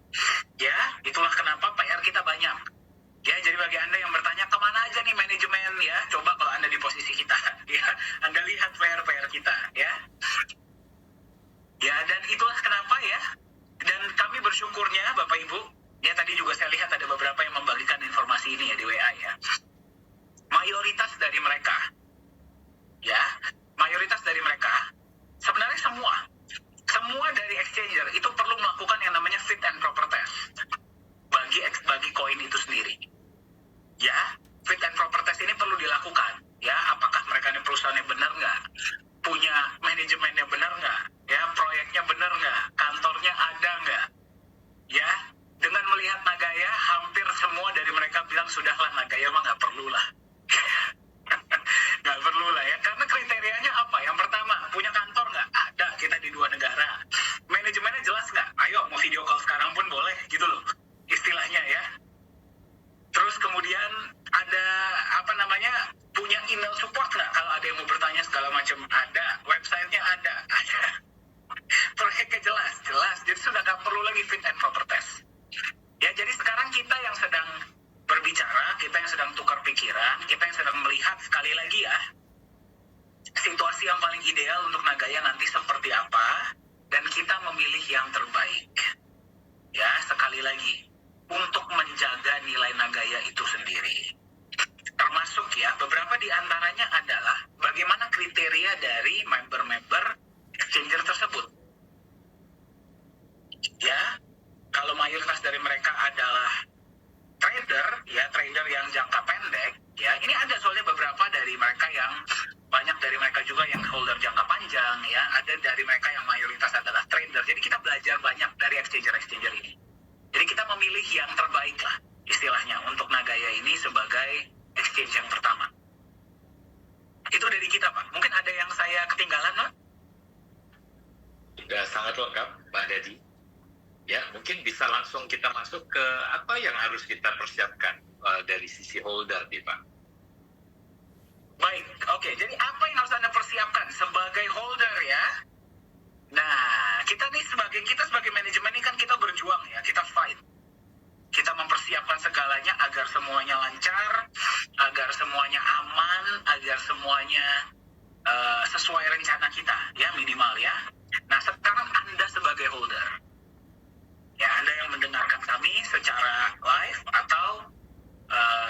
Ya, itulah kenapa PR kita banyak. Ya, jadi bagi Anda yang bertanya kemana aja nih manajemen ya, coba kalau Anda di posisi kita, ya, Anda lihat PR kita, ya. Ya, dan itulah kenapa ya. Dan kami bersyukurnya Bapak Ibu, ya tadi juga saya lihat ada beberapa yang membagikan informasi ini ya di WA ya. Mayoritas dari mereka, ya, sebenarnya semua dari exchanger itu perlu melakukan yang namanya fit and proper test bagi koin itu sendiri. Ya, fit and proper test ini perlu dilakukan. Ya, apakah mereka ini perusahaannya benar nggak? Punya manajemennya benar nggak? Ya, proyeknya benar nggak? Kantornya ada nggak? Ya, dengan melihat Nagaya, hampir semua dari mereka bilang, sudahlah Nagaya mah nggak perlu lah. Nggak perlu lah ya, karena kriterianya apa? Yang pertama, punya kantor nggak? Ada, kita di 2 negara. Manajemennya jelas nggak? Ayo, mau video call sekarang pun boleh, gitu loh. Istilahnya ya. Terus kemudian ada punya email support nggak? Kalau ada yang mau bertanya segala macam, ada. Websitenya ada. Proyeknya jelas. Jadi sudah nggak perlu lagi fit and proper test. Ya, jadi sekarang kita yang sedang berbicara, kita yang sedang tukar pikiran, kita yang sedang melihat sekali lagi ya, situasi yang paling ideal untuk Nagaya nanti seperti apa, dan kita memilih yang terbaik. Ya, sekali lagi, untuk menjaga nilai Nagaya itu sendiri. Termasuk ya, beberapa di antaranya adalah bagaimana kriteria dari member-member exchanger tersebut. Ya, kalau mayoritas dari mereka adalah trader yang jangka pendek, ya, ini ada soalnya beberapa dari mereka yang, banyak dari mereka juga yang holder jangka panjang, ya, ada dari mereka yang mayoritas adalah trader. Jadi kita belajar banyak dari exchanger ini. Jadi kita memilih yang terbaik lah, istilahnya, untuk Nagaya ini sebagai exchange yang pertama. Itu dari kita, Pak. Mungkin ada yang saya ketinggalan, Pak? Sudah sangat lengkap, Pak Dadi. Ya, mungkin bisa langsung kita masuk ke apa yang harus kita persiapkan dari sisi holder, nih, Pak. Baik, oke. Jadi apa yang harus Anda persiapkan sebagai holder ya? Nah, kita sebagai manajemen ini kan kita berjuang ya, kita fight. Kita mempersiapkan segalanya agar semuanya lancar, agar semuanya aman, agar semuanya sesuai rencana kita, ya, minimal ya. Nah, sekarang Anda sebagai holder, ya, Anda yang mendengarkan kami secara live atau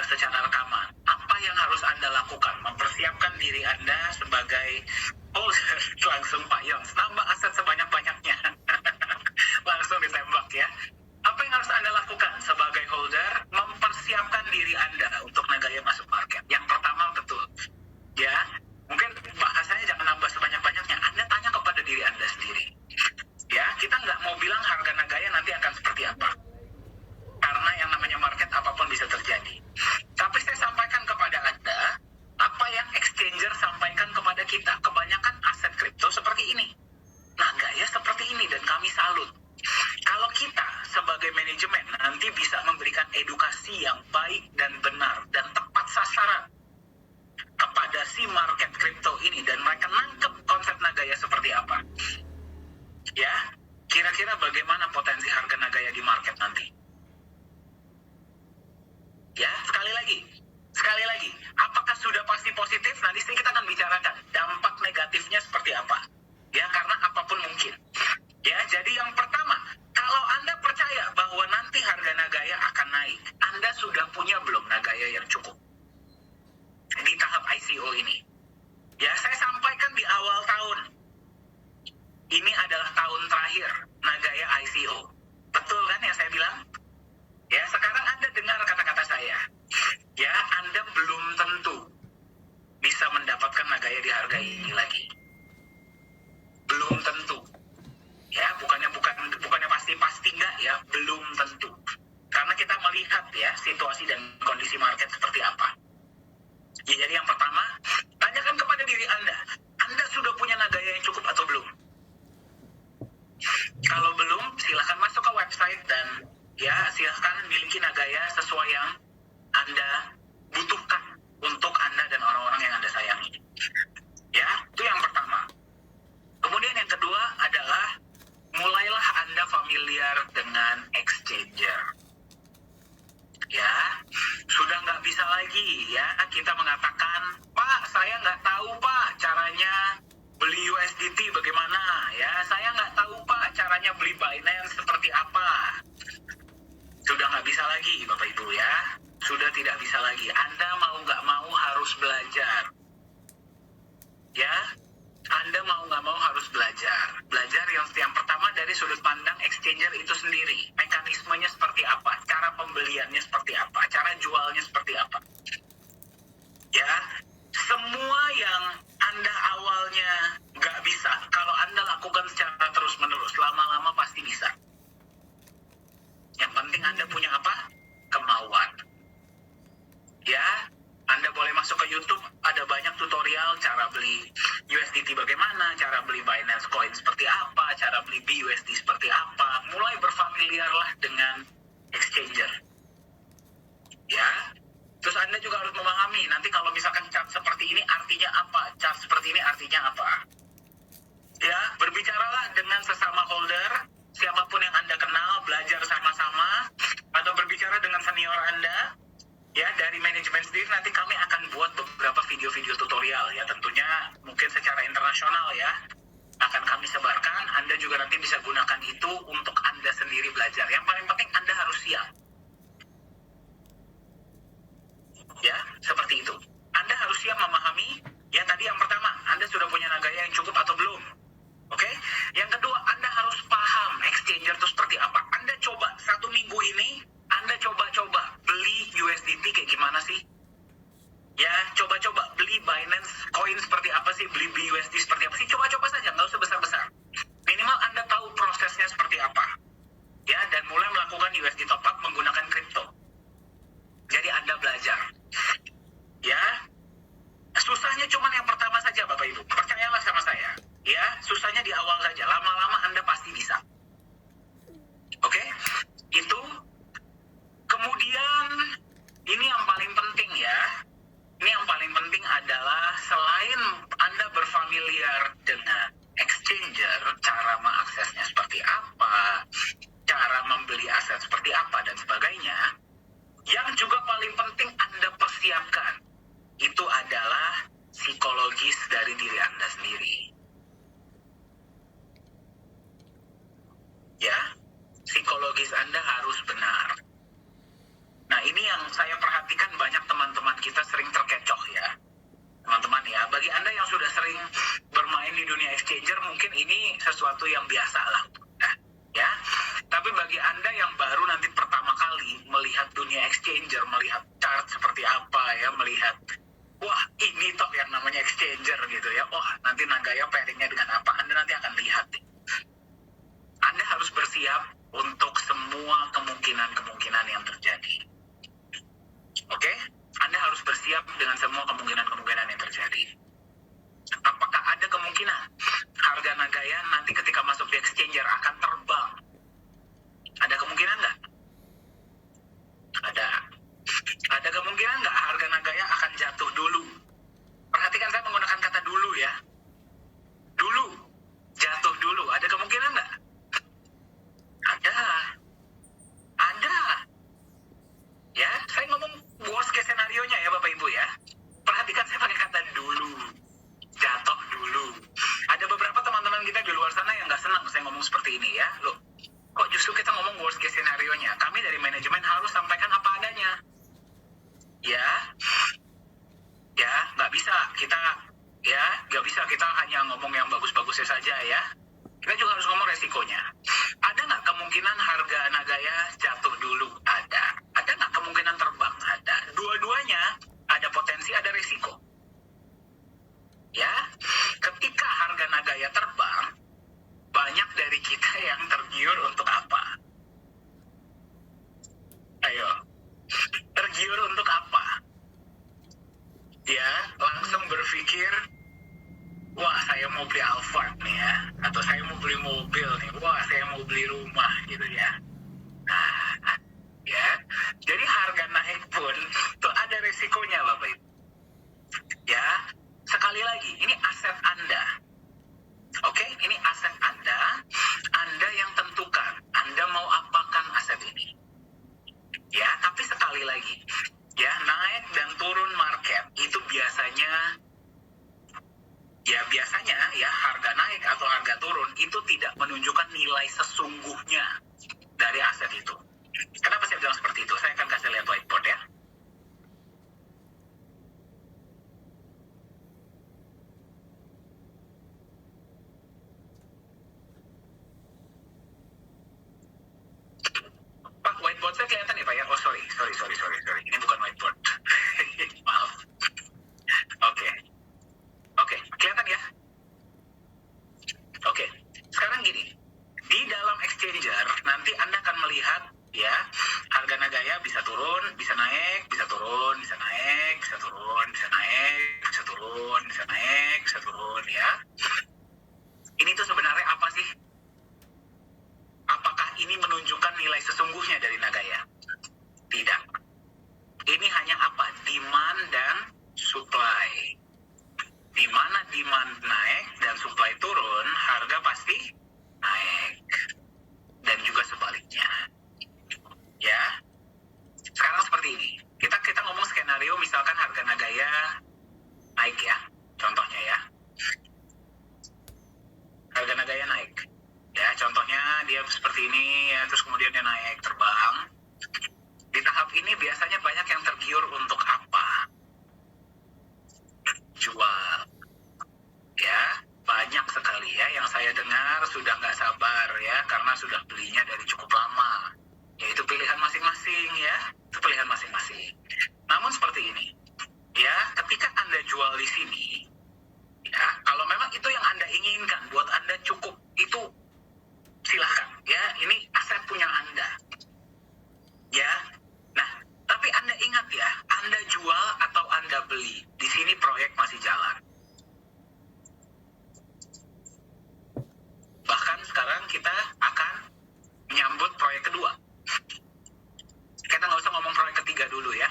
secara rekaman, apa yang harus Anda lakukan? Mempersiapkan diri Anda sebagai holder. Langsung Pak Yons, tambah aset sebanyak-banyaknya. Langsung ditembak ya. Apa yang harus Anda lakukan sebagai holder? Mempersiapkan diri Anda untuk Nagaya masuk market. Yang pertama, betul. Ya, mungkin bahasanya jangan nambah sebanyak-banyaknya. Anda tanya kepada diri Anda sendiri. Ya, kita nggak mau bilang harga Nagaya nanti akan seperti apa. Karena yang namanya market apapun bisa terjadi. ini. Ya, saya sampaikan di awal tahun. Ini adalah tahun terakhir Nagaya ICO. Betul kan yang saya bilang? Ya, sekarang Anda dengar kata-kata saya. Ya, Anda belum tentu bisa mendapatkan Nagaya di harga ini lagi. Belum tentu. Ya, bukannya pasti enggak ya, belum tentu. Karena kita melihat ya situasi dan kondisi market seperti apa. Ya, jadi yang pertama, tanyakan kepada diri Anda sudah punya Nagaya yang cukup atau belum? Kalau belum, silahkan masuk ke website dan ya silahkan miliki Nagaya sesuai yang Anda butuhkan untuk Anda dan orang-orang yang Anda sayangi. Ya, itu yang pertama. Kemudian yang kedua adalah mulailah Anda familiar dengan exchanger. Ya, sudah nggak bisa lagi ya kita mengatakan, Pak, saya nggak tahu Pak caranya beli USDT bagaimana ya, saya nggak tahu Pak caranya beli Binance seperti apa. Sudah nggak bisa lagi Bapak Ibu ya, sudah tidak bisa lagi. Anda mau nggak mau harus belajar. Ya, Anda mau nggak mau harus belajar. Belajar yang pertama dari sudut pandang exchanger itu sendiri. Mekanismenya seperti apa, cara pembeliannya seperti apa, cara jualnya seperti apa. Ya, semua yang Anda awalnya nggak bisa, kalau Anda lakukan secara terus-menerus, lama-lama pasti bisa. Yang penting Anda punya apa? Kemauan. Ya, Anda boleh masuk ke YouTube, ada banyak tutorial cara beli USDT bagaimana, cara beli Binance Coin seperti apa, cara beli BUSD seperti apa. Mulai berfamiliarlah dengan exchanger. Ya, terus Anda juga harus memahami, nanti kalau misalkan chart seperti ini artinya apa, chart seperti ini artinya apa. Ya, berbicaralah dengan sesama holder, siapapun yang Anda kenal, belajar sama-sama, atau berbicara dengan senior Anda. Ya, dari manajemen sendiri nanti kami akan buat beberapa video-video tutorial ya, tentunya mungkin secara internasional ya, akan kami sebarkan. Anda juga nanti bisa gunakan itu untuk Anda sendiri belajar. Yang paling penting Anda harus siap. Ya, seperti itu. Anda harus siap memahami, ya tadi yang pertama, Anda sudah punya Nagaya yang cukup atau belum? Oke? Yang kedua, Anda harus paham exchanger itu seperti apa. Anda coba 1 minggu ini, Anda coba-coba beli USDT kayak gimana sih? Ya, coba-coba beli Binance Coin seperti apa sih? Beli BUSD seperti apa sih? Coba-coba saja, nggak usah besar-besar. Minimal Anda tahu prosesnya seperti apa. Ya, dan mulai melakukan USD top up menggunakan kripto. Jadi Anda belajar. Ya, susahnya cuma yang pertama saja Bapak Ibu. Percayalah sama saya. Ya, susahnya di awal saja. Lama-lama Anda pasti bisa. Oke? Itu. Kemudian, ini yang paling penting ya. Ini yang paling penting adalah selain Anda berfamiliar dengan exchanger, cara mengaksesnya seperti apa, cara membeli aset seperti apa, dan sebagainya, yang juga paling penting Anda persiapkan, itu adalah psikologis dari diri Anda sendiri. Ya, psikologis Anda harus benar. Nah, ini yang saya perhatikan banyak teman-teman kita sering terkecoh ya. Teman-teman ya, bagi Anda yang sudah sering bermain di dunia exchanger, mungkin ini sesuatu yang biasa lah. Nah, ya. Tapi bagi Anda yang baru nanti pertama kali melihat dunia exchanger, melihat chart seperti apa ya, melihat, wah ini toh yang namanya exchanger gitu ya. Oh, nanti Nagaya pairingnya dengan apa, Anda nanti akan lihat. Anda harus bersiap untuk semua kemungkinan-kemungkinan yang terjadi. Oke? Anda harus bersiap dengan semua kemungkinan-kemungkinan yang terjadi. Apakah ada kemungkinan harga Nagaya nanti ketika masuk di exchanger akan terbang? Ada kemungkinan nggak? Ada. Ada kemungkinan nggak harga Nagaya akan jatuh dulu? Perhatikan saya menggunakan kata dulu ya. Dulu. Jatuh dulu. Ada kemungkinan nggak? Ada. Ada. Ya, saya ngomong worst case scenario-nya ya Bapak Ibu ya. Perhatikan saya pakai kata dulu. Jatuh dulu. Ada beberapa teman-teman kita di luar sana yang nggak senang saya ngomong seperti ini ya. Loh, kita ya nggak bisa kita hanya ngomong yang bagus-bagusnya saja ya. Kita juga harus ngomong resikonya. Ada nggak kemungkinan harga Nagaya jatuh dulu? Ada. Ada nggak kemungkinan terbang? Ada. Dua-duanya ada potensi, ada resiko. Ya, ketika harga Nagaya terbang, banyak dari kita yang tergiur untuk apa? Ayo, tergiur untuk apa? Ya, langsung berpikir, wah saya mau beli Alphard nih ya, atau saya mau beli mobil nih, wah saya mau beli rumah gitu ya. Nah, ya, jadi harga naik pun itu ada resikonya Bapak Ibu. Ya, sekali lagi, ini aset Anda. Oke, ini aset Anda yang tentukan, Anda mau apakan aset ini. Ya, tapi sekali lagi, ya naik dan turun market itu biasanya ya harga naik atau harga turun itu tidak menunjukkan nilai sesungguhnya dari aset itu. Kenapa saya bilang seperti itu? Saya akan kasih lihat whiteboard ya. Pak, whiteboard saya kelihatan ya Pak ya? Oh sorry. Ini bukan whiteboard. Maaf. Oke, kelihatan ya? Oke, sekarang gini, di dalam exchanger nanti Anda akan melihat ya harga Nagaya bisa turun, bisa naik, bisa turun, bisa naik, bisa turun, bisa naik, bisa turun, bisa naik, bisa turun ya. Ini tuh sebenarnya apa sih? Apakah ini menunjukkan nilai sesungguhnya dari Nagaya? Tidak. Ini hanya apa? Demand dan supply. Di mana demand naik dan supply turun, harga pasti naik. Dan juga sebaliknya. Ya. Sekarang seperti ini. Kita ngomong skenario misalkan harga Nagaya naik ya. Contohnya ya. Harga Nagaya naik. Ya, contohnya dia seperti ini ya, terus kemudian dia naik terbang. Di tahap ini biasanya banyak yang tergiur untuk apa? Jual. Ya, banyak sekali ya yang saya dengar sudah nggak sabar ya, karena sudah belinya dari cukup lama. Ya, itu pilihan masing-masing ya, itu pilihan masing-masing. Namun seperti ini, ya, ketika Anda jual di sini, ya, kalau memang itu yang Anda inginkan, buat Anda cukup, itu silahkan ya, ini aset punya Anda. Ya, nah, tapi Anda ingat ya, Anda jual atau Anda beli, di sini proyek masih jalan. Bahkan sekarang kita akan menyambut proyek kedua. Kita nggak usah ngomong proyek ketiga dulu ya.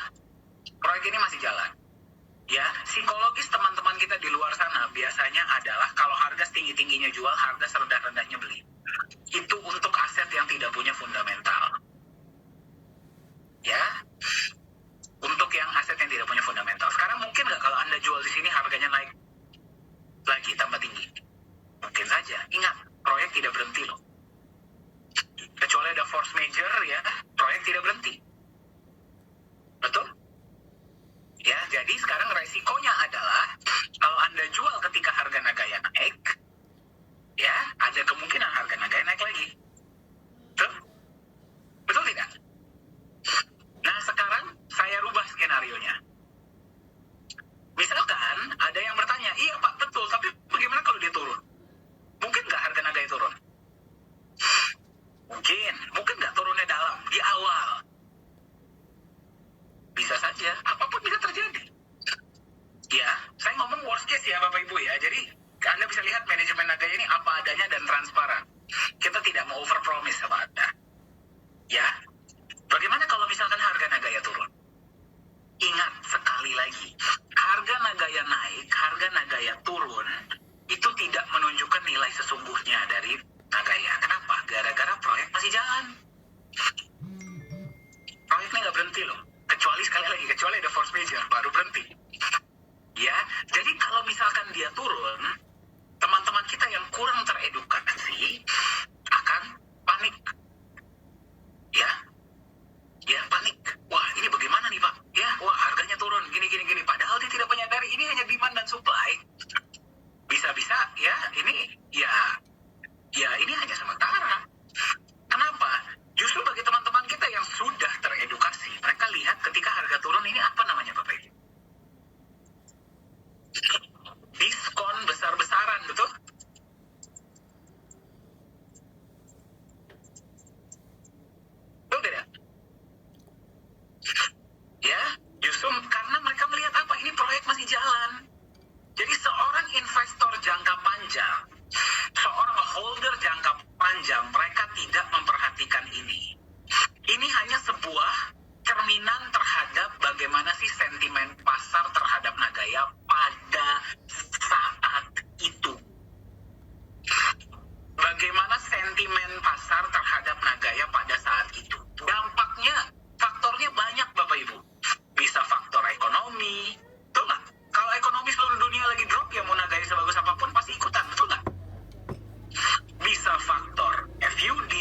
Proyek ini masih jalan. Ya, psikologis teman-teman kita di luar sana biasanya adalah kalau harga tinggi-tingginya jual, harga serendah-rendahnya beli. Itu untuk aset yang tidak punya fundamental. Ya, untuk yang aset yang tidak punya fundamental. Sekarang mungkin nggak kalau Anda jual di sini harganya naik lagi, tambah tinggi? Mungkin saja. Ingat, proyek tidak berhenti loh. Kecuali ada force major ya, proyek tidak berhenti. Betul? Ya, jadi sekarang resikonya adalah kalau Anda jual ketika harga Nagaya naik, ya, ada kemungkinan harga Nagaya naik lagi. Betul? Betul tidak? Nah, sekarang saya rubah skenarionya. Misalkan ada yang bertanya, iya Pak, betul, tapi bagaimana kalau dia turun? Mungkin nggak harga Nagaya turun? Mungkin nggak turunnya dalam, di awal. Bisa saja, apapun bisa terjadi. Ya, saya ngomong worst case ya Bapak Ibu ya, jadi Anda bisa lihat manajemen Nagaya ini apa adanya dan transparan. Kita tidak mau overpromise sama Anda. Ya, bagaimana kalau misalkan harga Nagaya turun? Ingat sekali lagi, harga Nagaya naik, harga Nagaya turun, itu tidak menunjukkan nilai sesungguhnya dari Nagaya. Kenapa? Gara-gara proyek masih jalan. Proyeknya nggak berhenti loh. Kecuali sekali lagi, kecuali ada force major, baru berhenti. Ya, jadi kalau misalkan dia turun, teman-teman kita yang kurang teredukasi, ini hanya demand dan supply, bisa-bisa ya ini hanya sementara. Kenapa? Justru bagi teman-teman kita yang sudah teredukasi, mereka lihat ketika harga turun ini apa namanya Bapak Ibu? Diskon besar-besaran, betul? Betul tidak? Ya, justru karena mereka melihat apa? Ini proyek masih jalan. Jadi seorang investor jangka panjang, seorang holder jangka panjang, mereka tidak memperhatikan ini. Ini hanya sebuah cerminan terhadap bagaimana sih sentimen pasar terhadap Nagaya pada saat itu. Bagaimana sentimen pasar terhadap Nagaya pada saat itu. Dampaknya, faktornya banyak Bapak Ibu. Bisa faktor ekonomi, betul nggak? Kalau ekonomi seluruh dunia lagi drop, ya mau Nagaya sebagus apapun pasti ikutan, betul nggak? Bisa faktor FUD,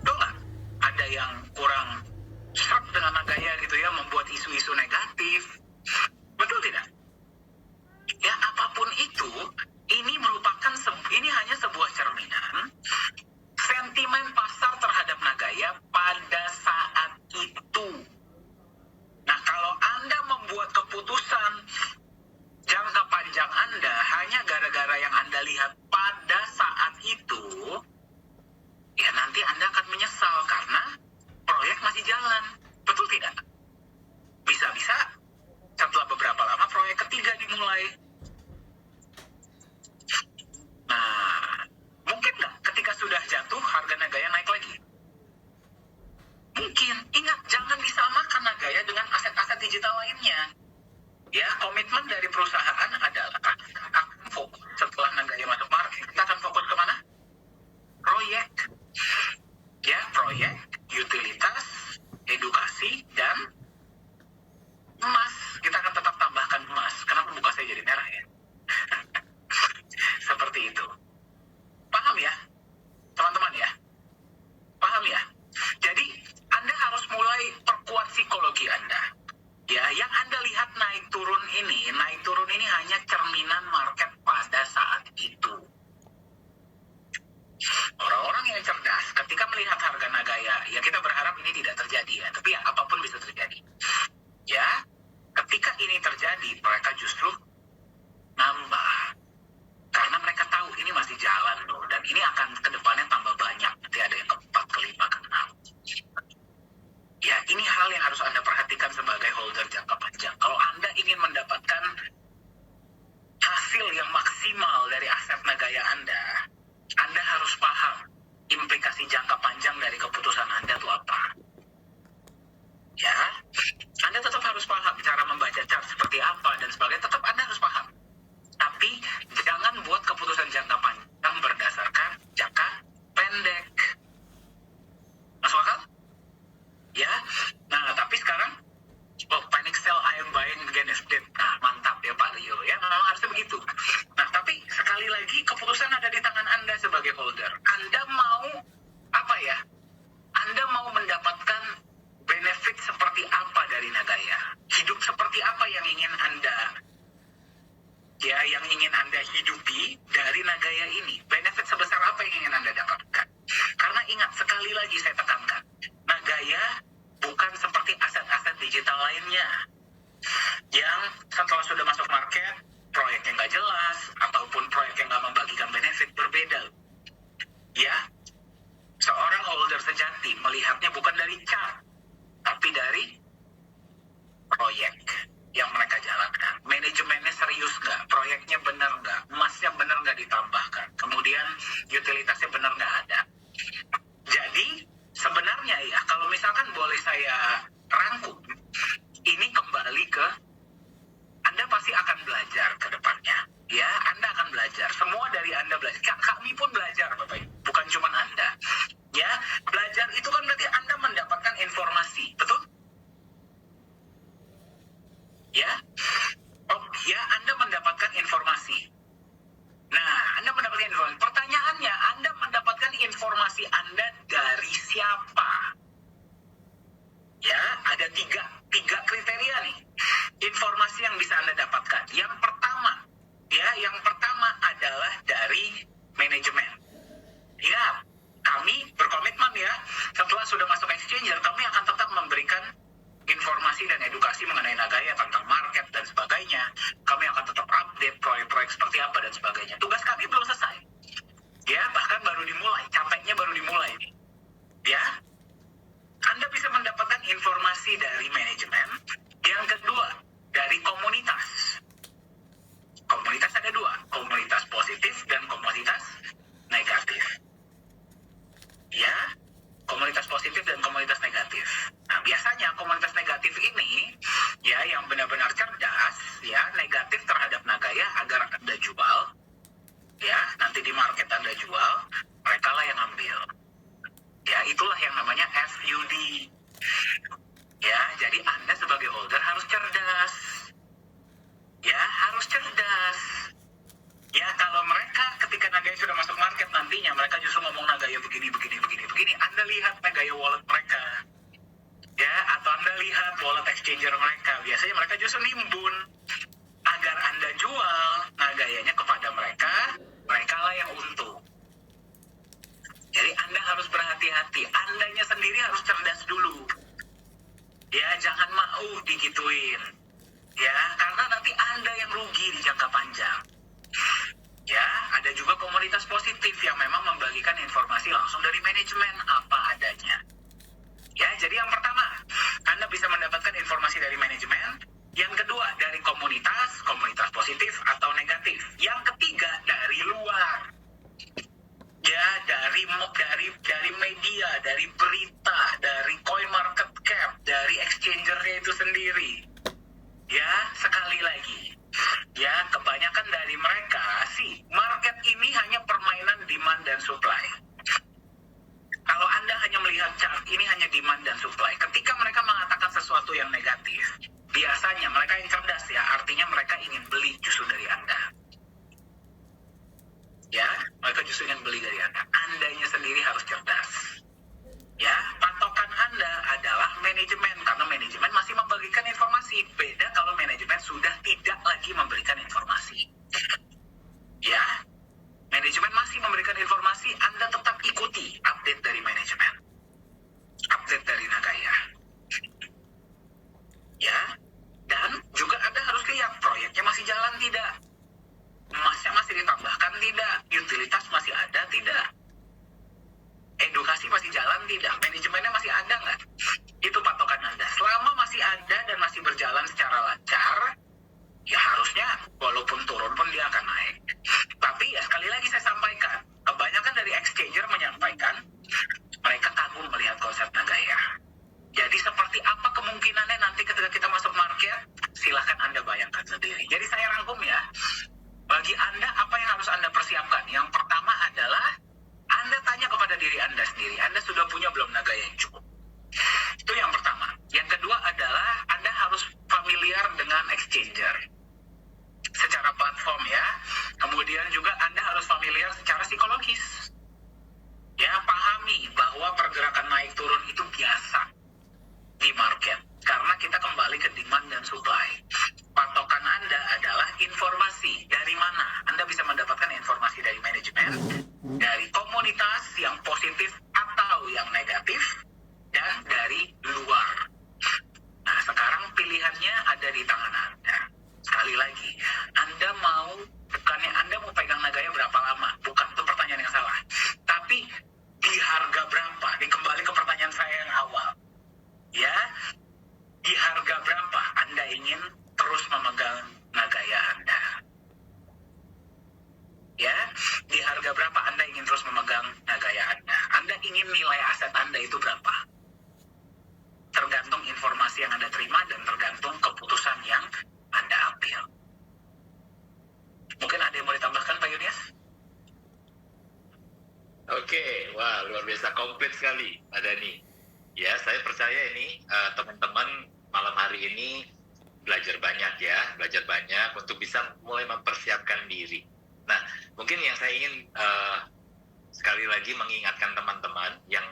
betul nggak? Ada yang kurang serap dengan Nagaya gitu ya, membuat isu-isu negatif, betul tidak? Ya apapun itu, ini merupakan ini hanya sebuah cerminan sentimen pasar terhadap Nagaya pada saat itu. Nah, kalau Anda membuat keputusan jangka panjang Anda hanya gara-gara yang Anda lihat pada saat itu, ya nanti Anda akan menyesal karena proyek masih jalan. Betul tidak? Bisa-bisa setelah beberapa lama proyek ketiga dimulai. Nah, mungkin nggak ketika sudah jatuh harga Nagaya naik lagi? Mungkin. Ingat, jangan disamakan Nagaya dengan aset-aset digital lainnya. Ya, komitmen dari perusahaan adalah akan fokus setelah Nagaya masuk market, kita akan fokus kemana? Proyek. Ya, proyek, utilitas, edukasi, dan emas. Kita akan tetap tambahkan emas. Kenapa muka saya jadi merah ya? Seperti itu. Paham ya? Teman-teman ya? Paham ya? Jadi, Anda harus mulai perkuat psikologi Anda. Ya, yang Anda lihat naik turun ini hanya cerminan market pada saat itu. Orang-orang yang cerdas ketika melihat harga Nagaya, ya kita berharap ini tidak terjadi ya, tapi ya apapun bisa terjadi. Ya, ketika ini terjadi, mereka justru nambah. Karena mereka tahu ini masih jalan loh, dan ini akan kedepannya tambah banyak. Nanti ada yang keempat, kelima, keenam. Ya, ini hal yang harus Anda perhatikan sebagai holder jangka panjang. Kalau Anda ingin mendapatkan hasil yang maksimal dari aset Nagaya Anda harus paham implikasi jangka panjang dari keputusan Anda itu apa. Ya, Anda tetap harus paham cara membaca chart seperti apa dan sebagainya. Tetap Anda harus paham. Tapi jangan buat keputusan jangka panjang berdasarkan jangka pendek. Masuk akal? Ya, nah tapi sekarang panic sell, I am buying against it. Nah, mantap ya Pak Rio ya, memang harusnya begitu. Nah, tapi sekali lagi keputusan ada di tangan Anda sebagai holder. Anda mau apa ya? Anda mau mendapatkan benefit seperti apa dari Nagaya? Hidup seperti apa yang ingin Anda hidupi dari Nagaya ini? Benefit sebesar apa yang ingin Anda dapatkan? Karena ingat, sekali lagi saya tekankan, Nagaya bukan seperti aset-aset digital lainnya yang setelah sudah masuk market, proyeknya nggak jelas, ataupun proyek yang nggak membagikan benefit, berbeda. Ya, seorang holder sejati melihatnya bukan dari chart, tapi dari proyek yang mereka jalankan. Manajemennya serius nggak? Proyeknya benar nggak? Emasnya benar nggak ditambahkan? Kemudian utilitasnya benar nggak ada? Jadi sebenarnya ya, kalau misalkan boleh saya rangkum, ini kembali ke Anda pasti akan belajar ke depannya. Ya, Anda akan belajar. Semua dari Anda belajar. Kami pun belajar, Bapak Ibu. Bukan cuma Anda. Ya, belajar itu kan berarti Anda mendapatkan informasi. Betul? Ya? Oh, ya, Anda mendapatkan informasi. Nah, Anda mendapatkan informasi. Pertanyaannya, Anda mendapatkan informasi Anda dari siapa? Ya, ada tiga kriteria nih. Informasi yang bisa Anda dapatkan? Yang pertama adalah dari manajemen. Ya, kami berkomitmen ya, setelah sudah masuk exchanger, kami akan tetap memberikan informasi dan edukasi mengenai Nagaya tentang market dan sebagainya. Kami akan tetap update proyek-proyek seperti apa dan sebagainya. Tugas kami belum selesai. Ya, bahkan baru dimulai, capeknya baru dimulai nih. Ya, Anda bisa mendapatkan informasi dari manajemen. Yang kedua, dari komunitas. Komunitas ada dua, komunitas positif dan komunitas negatif. Ya, komunitas positif dan komunitas negatif. Nah, biasanya komunitas negatif ini, ya, yang benar-benar cerdas, ya, negatif terhadap Nagaya agar Anda jual, ya, nanti di market Anda jual, mereka lah yang ambil. Ya, itulah yang namanya FUD. Ya, jadi Anda sebagai holder harus cerdas. Ya, harus cerdas. Ya, kalau mereka ketika Nagaya sudah masuk market nantinya, mereka justru ngomong Nagaya begini. Anda lihat Nagaya wallet mereka. Ya, atau Anda lihat wallet exchanger mereka. Biasanya mereka justru nimbun. Agar Anda jual Nagayanya kepada mereka, mereka lah yang untung. Jadi Anda harus berhati-hati. Andanya sendiri harus cerdas dulu. Ya, jangan mau digituin. Ya, karena nanti Anda yang rugi di jangka panjang. Ya, ada juga komunitas positif yang memang membagikan informasi langsung dari manajemen apa adanya. Ya, jadi yang pertama, Anda bisa mendapatkan informasi dari manajemen. Yang kedua, dari komunitas positif atau negatif. Yang ketiga, dari luar. Ya, dari media, dari berita, dari coin market cap, dari exchanger-nya itu sendiri. Ya, sekali lagi. Ya, kebanyakan dari mereka sih, market ini hanya permainan demand dan supply. Kalau Anda hanya melihat chart, ini hanya demand dan supply. Ketika mereka mengatakan sesuatu yang negatif, biasanya mereka yang cerdas ya, artinya mereka ingin beli justru dari Anda. Ya, mereka justru ingin beli dari Anda. Andanya sendiri harus cerdas. Ya, patokan Anda adalah manajemen, karena manajemen masih memberikan informasi. Beda kalau manajemen sudah tidak lagi memberikan informasi. Ya, manajemen masih memberikan informasi, Anda tetap ikuti update dari manajemen. Update dari Nagaya. Ya, dan juga Anda harus lihat proyeknya masih jalan tidak. Emasnya masih ditambahkan tidak, utilitas masih ada tidak, edukasi masih jalan tidak, manajemennya masih ada nggak? Itu patokan Anda. Selama masih ada dan masih berjalan secara lancar, ya harusnya walaupun turun pun dia akan naik. Tapi ya sekali lagi saya sampaikan, kebanyakan dari exchanger menyampaikan mereka kagum melihat konsep Nagaya. Jadi seperti apa kemungkinannya nanti ketika kita masuk market, silahkan Anda bayangkan sendiri. Jadi saya rangkum ya. Bagi Anda, apa yang harus Anda persiapkan? Yang pertama adalah Anda tanya kepada diri Anda sendiri, Anda sudah punya belum Nagaya yang cukup? Itu yang pertama. Yang kedua adalah Anda harus familiar dengan exchanger secara platform ya. Kemudian juga Anda harus familiar secara psikologis. Ya, pahami bahwa pergerakan naik turun itu biasa di market. Karena kita kembali ke demand dan supply. Patokan Anda adalah informasi. Dari mana? Anda bisa mendapatkan informasi dari manajemen, dari komunitas yang positif atau yang negatif, dan dari luar. Nah, sekarang pilihannya ada di tangan Anda. Sekali lagi, bukannya Anda mau pegang Nagaya berapa lama? Bukan, itu pertanyaan yang salah. Tapi, di harga berapa? Kembali ke pertanyaan saya yang awal. Ya, di harga berapa Anda ingin terus memegang Nagaya Anda? Ya, di harga berapa Anda ingin terus memegang Nagaya Anda? Anda ingin nilai aset Anda itu berapa? Tergantung informasi yang Anda terima dan tergantung keputusan yang Anda ambil. Mungkin ada yang mau ditambahkan, Pak Yunias? Oke, wah luar biasa komplit sekali Pak Dhani. Ya, saya percaya ini teman-teman malam hari ini belajar banyak untuk bisa mulai mempersiapkan diri. Nah, mungkin yang saya ingin sekali lagi mengingatkan teman-teman yang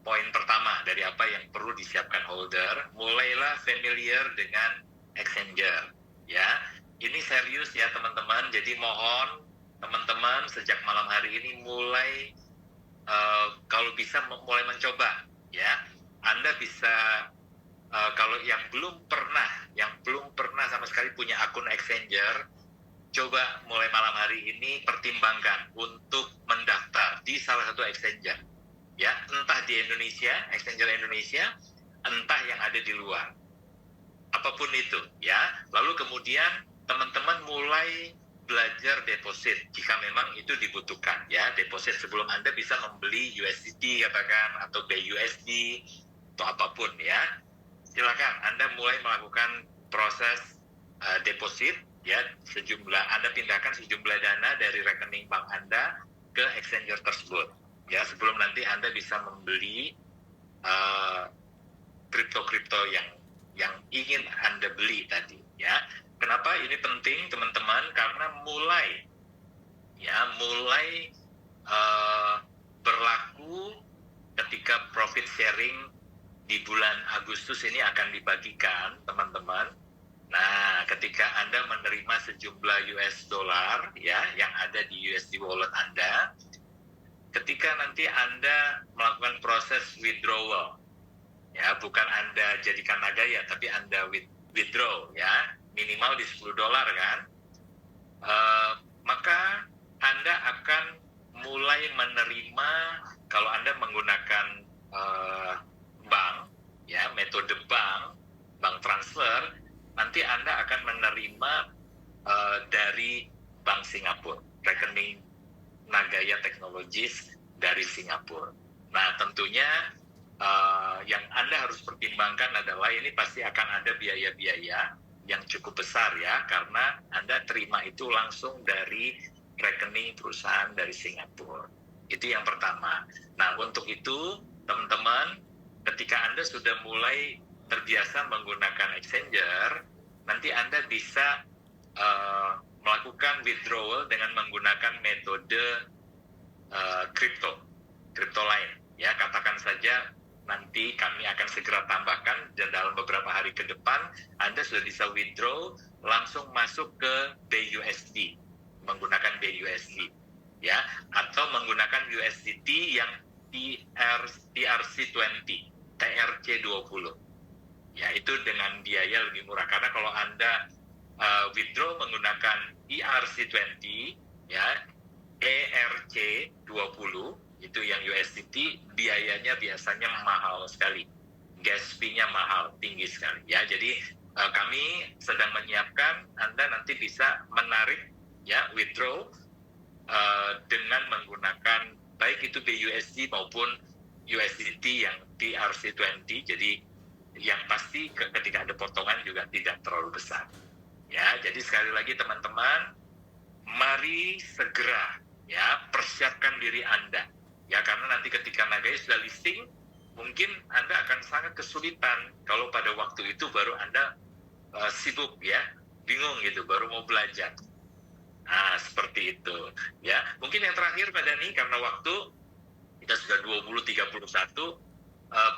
poin pertama dari apa yang perlu disiapkan holder, mulailah familiar dengan exchanger. ya. Ini serius ya teman-teman. Jadi mohon teman-teman sejak malam hari ini mulai kalau bisa mulai mencoba ya. Anda bisa kalau yang belum pernah sama sekali punya akun Exchanger, coba mulai malam hari ini pertimbangkan untuk mendaftar di salah satu Exchanger ya, entah di Indonesia, Exchanger Indonesia, entah yang ada di luar, apapun itu ya. Lalu kemudian teman-teman mulai belajar deposit jika memang itu dibutuhkan ya, deposit sebelum Anda bisa membeli USDT katakan atau BUSD atau apapun ya. Silakan Anda mulai melakukan proses deposit ya, Anda pindahkan sejumlah dana dari rekening bank Anda ke Exchanger tersebut ya, sebelum nanti Anda bisa membeli kripto-kripto yang ingin Anda beli tadi ya. Kenapa ini penting teman-teman? Karena mulai berlaku ketika profit sharing di bulan Agustus ini akan dibagikan teman-teman. Nah, ketika Anda menerima sejumlah US dollar ya yang ada di USD wallet Anda, ketika nanti Anda melakukan proses withdrawal ya, bukan Anda jadikan Nagaya tapi Anda withdraw ya, minimal di 10 dolar kan, maka Anda akan mulai menerima, kalau Anda menggunakan bank ya, metode bank transfer, nanti Anda akan menerima dari Bank Singapura, rekening Nagaya Technologies dari Singapura. Nah, tentunya yang Anda harus pertimbangkan adalah ini pasti akan ada biaya-biaya yang cukup besar ya, karena Anda terima itu langsung dari rekening perusahaan dari Singapura. Itu yang pertama. Nah, untuk itu teman-teman, ketika Anda sudah mulai terbiasa menggunakan Exchanger, nanti Anda bisa melakukan withdrawal dengan menggunakan metode kripto lain ya. Katakan saja nanti kami akan segera tambahkan dan dalam beberapa hari ke depan Anda sudah bisa withdraw langsung masuk ke BUSD menggunakan BUSD ya, atau menggunakan USDT yang TRC20 ya, itu dengan biaya lebih murah. Karena kalau Anda withdraw menggunakan ERC20 ya, ERC20 itu yang USDT, biayanya biasanya mahal sekali, gas fee-nya mahal, tinggi sekali ya. Jadi kami sedang menyiapkan Anda nanti bisa menarik ya, withdraw dengan menggunakan baik itu BUSD maupun USDT yang TRC20. Jadi yang pasti ketika ada potongan juga tidak terlalu besar ya. Jadi sekali lagi teman-teman, mari segera ya persiapkan diri Anda ya, karena nanti ketika Nagaya sudah listing, mungkin Anda akan sangat kesulitan kalau pada waktu itu baru Anda sibuk ya, bingung gitu, baru mau belajar. Nah, seperti itu ya. Mungkin yang terakhir Pak Dhani, karena waktu kita sudah 20.31,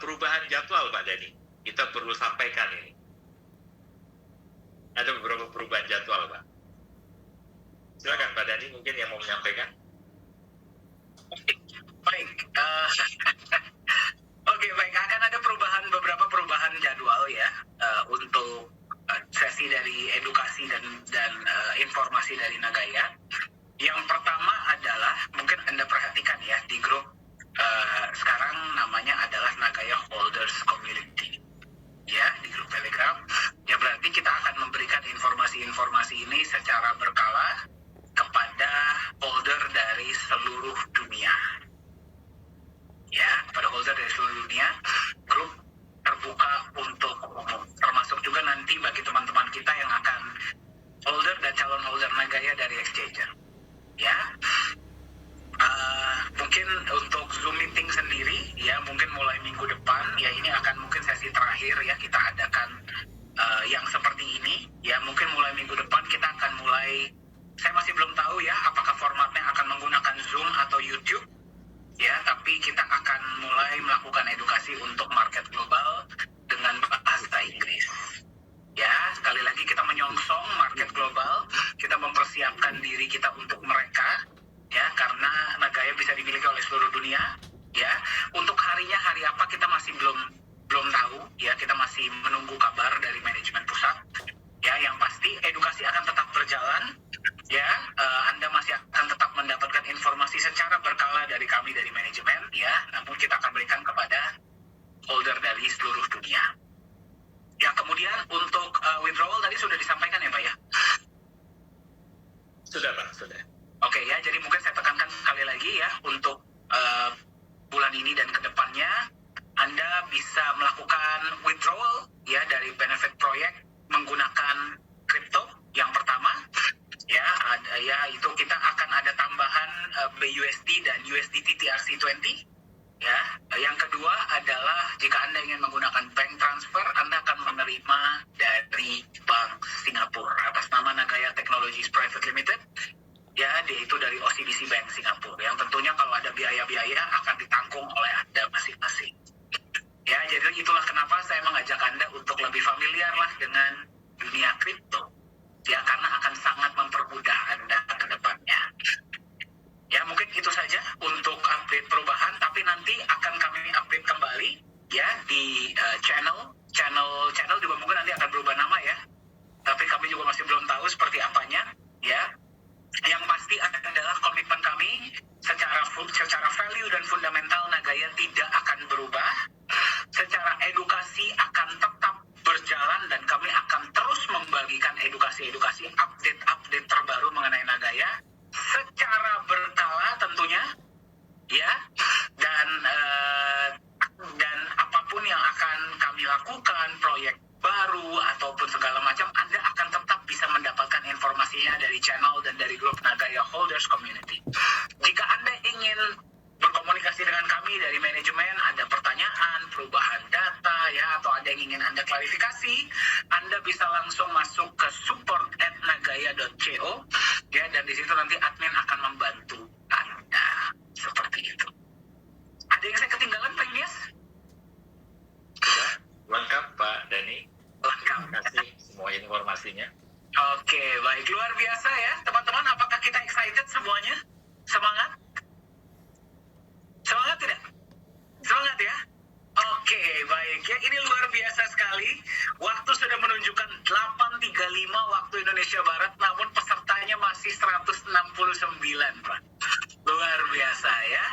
perubahan jadwal Pak Dhani, kita perlu sampaikan ini. Ada beberapa perubahan jadwal Pak. Silakan Pak Dhani mungkin yang mau menyampaikan. Baik, oke, baik, akan ada beberapa perubahan jadwal ya untuk sesi dari edukasi dan informasi dari Nagaya. Yang pertama adalah, mungkin Anda perhatikan ya, di grup sekarang namanya adalah Nagaya Holders Community ya, di grup Telegram ya. Berarti kita akan memberikan informasi-informasi ini secara berkala kepada holder dari seluruh dunia ya, kepada holder dari seluruh dunia. Grup terbuka untuk umum, termasuk juga nanti bagi teman-teman kita yang akan holder dan calon holder Nagaya dari Exchanger ya. Mungkin untuk Zoom meeting sendiri ya, mungkin mulai minggu depan ya, ini akan mungkin sesi terakhir ya kita adakan yang seperti ini ya. Mungkin mulai minggu depan kita akan mulai, saya masih belum tahu ya apakah formatnya akan menggunakan Zoom atau YouTube ya, tapi kita akan mulai melakukan edukasi untuk market global dengan bahasa Inggris ya. Sekali lagi kita menyongsong kami dari manajemen ya, namun kita akan berikan kepada holder dari seluruh dunia. Ya, kemudian untuk withdrawal tadi sudah disampaikan ya Pak ya? Sudah Pak, sudah. Oke ya, jadi mungkin saya tekankan sekali lagi ya, untuk bulan ini dan kedepannya Anda bisa melakukan withdrawal ya dari benefit proyek menggunakan kripto yang pertama ya, itu kita akan ada tambahan BUSD dan USDT TRC20 ya. Yang kedua adalah jika Anda ingin menggunakan bank transfer, Anda akan menerima dari Bank Singapura atas nama Nagaya Technologies Private Limited ya, yaitu dari OCBC Bank Singapura, yang tentunya kalau ada biaya-biaya akan ditanggung oleh Anda masing-masing. Ya, jadi itulah kenapa saya mengajak Anda untuk lebih familiar lah dengan dunia kripto ya, karena akan sangat mempermudah Anda ke depannya. Ya, mungkin itu saja untuk update perubahan, tapi nanti akan kami update kembali ya di channel juga mungkin nanti akan berubah nama ya, tapi kami juga masih belum tahu seperti apanya ya. Yang pasti adalah komitmen kami secara value dan fundamental Nagaya tidak akan berubah. Secara edukasi akan tetap berjalan dan kami akan terus membagikan edukasi update terbaru mengenai Nagaya secara berkala tentunya ya, dan apapun yang akan kami lakukan, proyek baru ataupun segala macam, Anda akan tetap bisa mendapatkan informasinya dari channel dan dari grup Nagaya Holders Community. Jika Anda ingin berkomunikasi dengan kami dari manajemen, ada pertanyaan, perubahan data ya, atau ada yang ingin Anda klarifikasi, Anda bisa langsung masuk ke support@nagaya.co ya, dan di situ nanti admin akan membantu Anda seperti itu. Ada yang saya ketinggalan Pak Ilyas? Sudah lengkap Pak Dani. Lengkap. Terima kasih semua informasinya. Oke, baik, luar biasa ya teman-teman. Apakah kita excited semuanya? Semangat? Semangat tidak? Semangat ya? Oke, baik ya, ini luar biasa sekali. Waktu sudah menunjukkan 8.35 waktu Indonesia Barat, namun pesertanya masih 169 Pak. Luar biasa ya.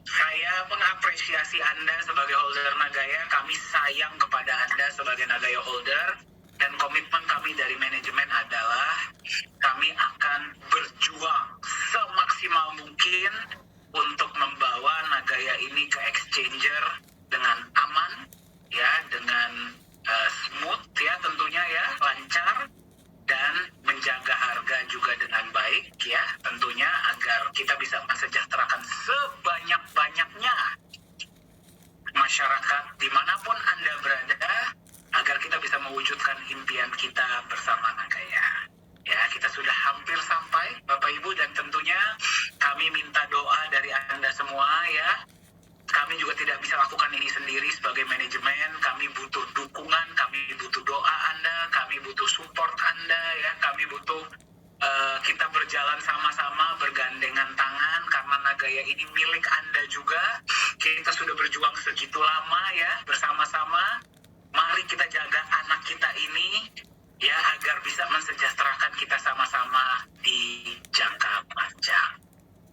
Saya mengapresiasi Anda sebagai holder Nagaya. Kami sayang kepada Anda sebagai Nagaya holder. Dan komitmen kami dari manajemen adalah kami akan berjuang semaksimal mungkin untuk membawa Nagaya ini ke exchanger dengan aman ya, dengan smooth ya, tentunya ya, lancar, dan menjaga harga juga dengan baik ya, tentunya agar kita bisa mensejahterakan sebanyak-banyaknya masyarakat dimanapun Anda berada, agar kita bisa mewujudkan impian kita bersama Nagaya. Ya, kita sudah hampir sampai Bapak Ibu, dan tentunya kami minta doa dari Anda semua ya. Kami juga tidak bisa lakukan ini sendiri sebagai manajemen. Kami butuh dukungan, kami butuh doa Anda, kami butuh support Anda ya. Kami butuh kita berjalan sama-sama bergandengan tangan, karena Nagaya ini milik Anda juga. Kita sudah berjuang segitu lama ya bersama-sama. Mari kita jaga anak kita ini ya, agar bisa mensejahterakan kita sama-sama di jangka panjang.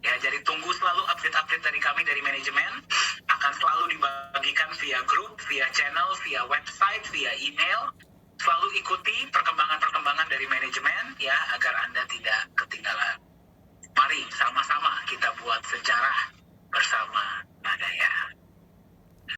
Ya, jadi tunggu selalu update-update dari kami dari manajemen. Akan selalu dibagikan via grup, via channel, via website, via email. Selalu ikuti perkembangan-perkembangan dari manajemen ya, agar Anda tidak ketinggalan. Mari sama-sama kita buat sejarah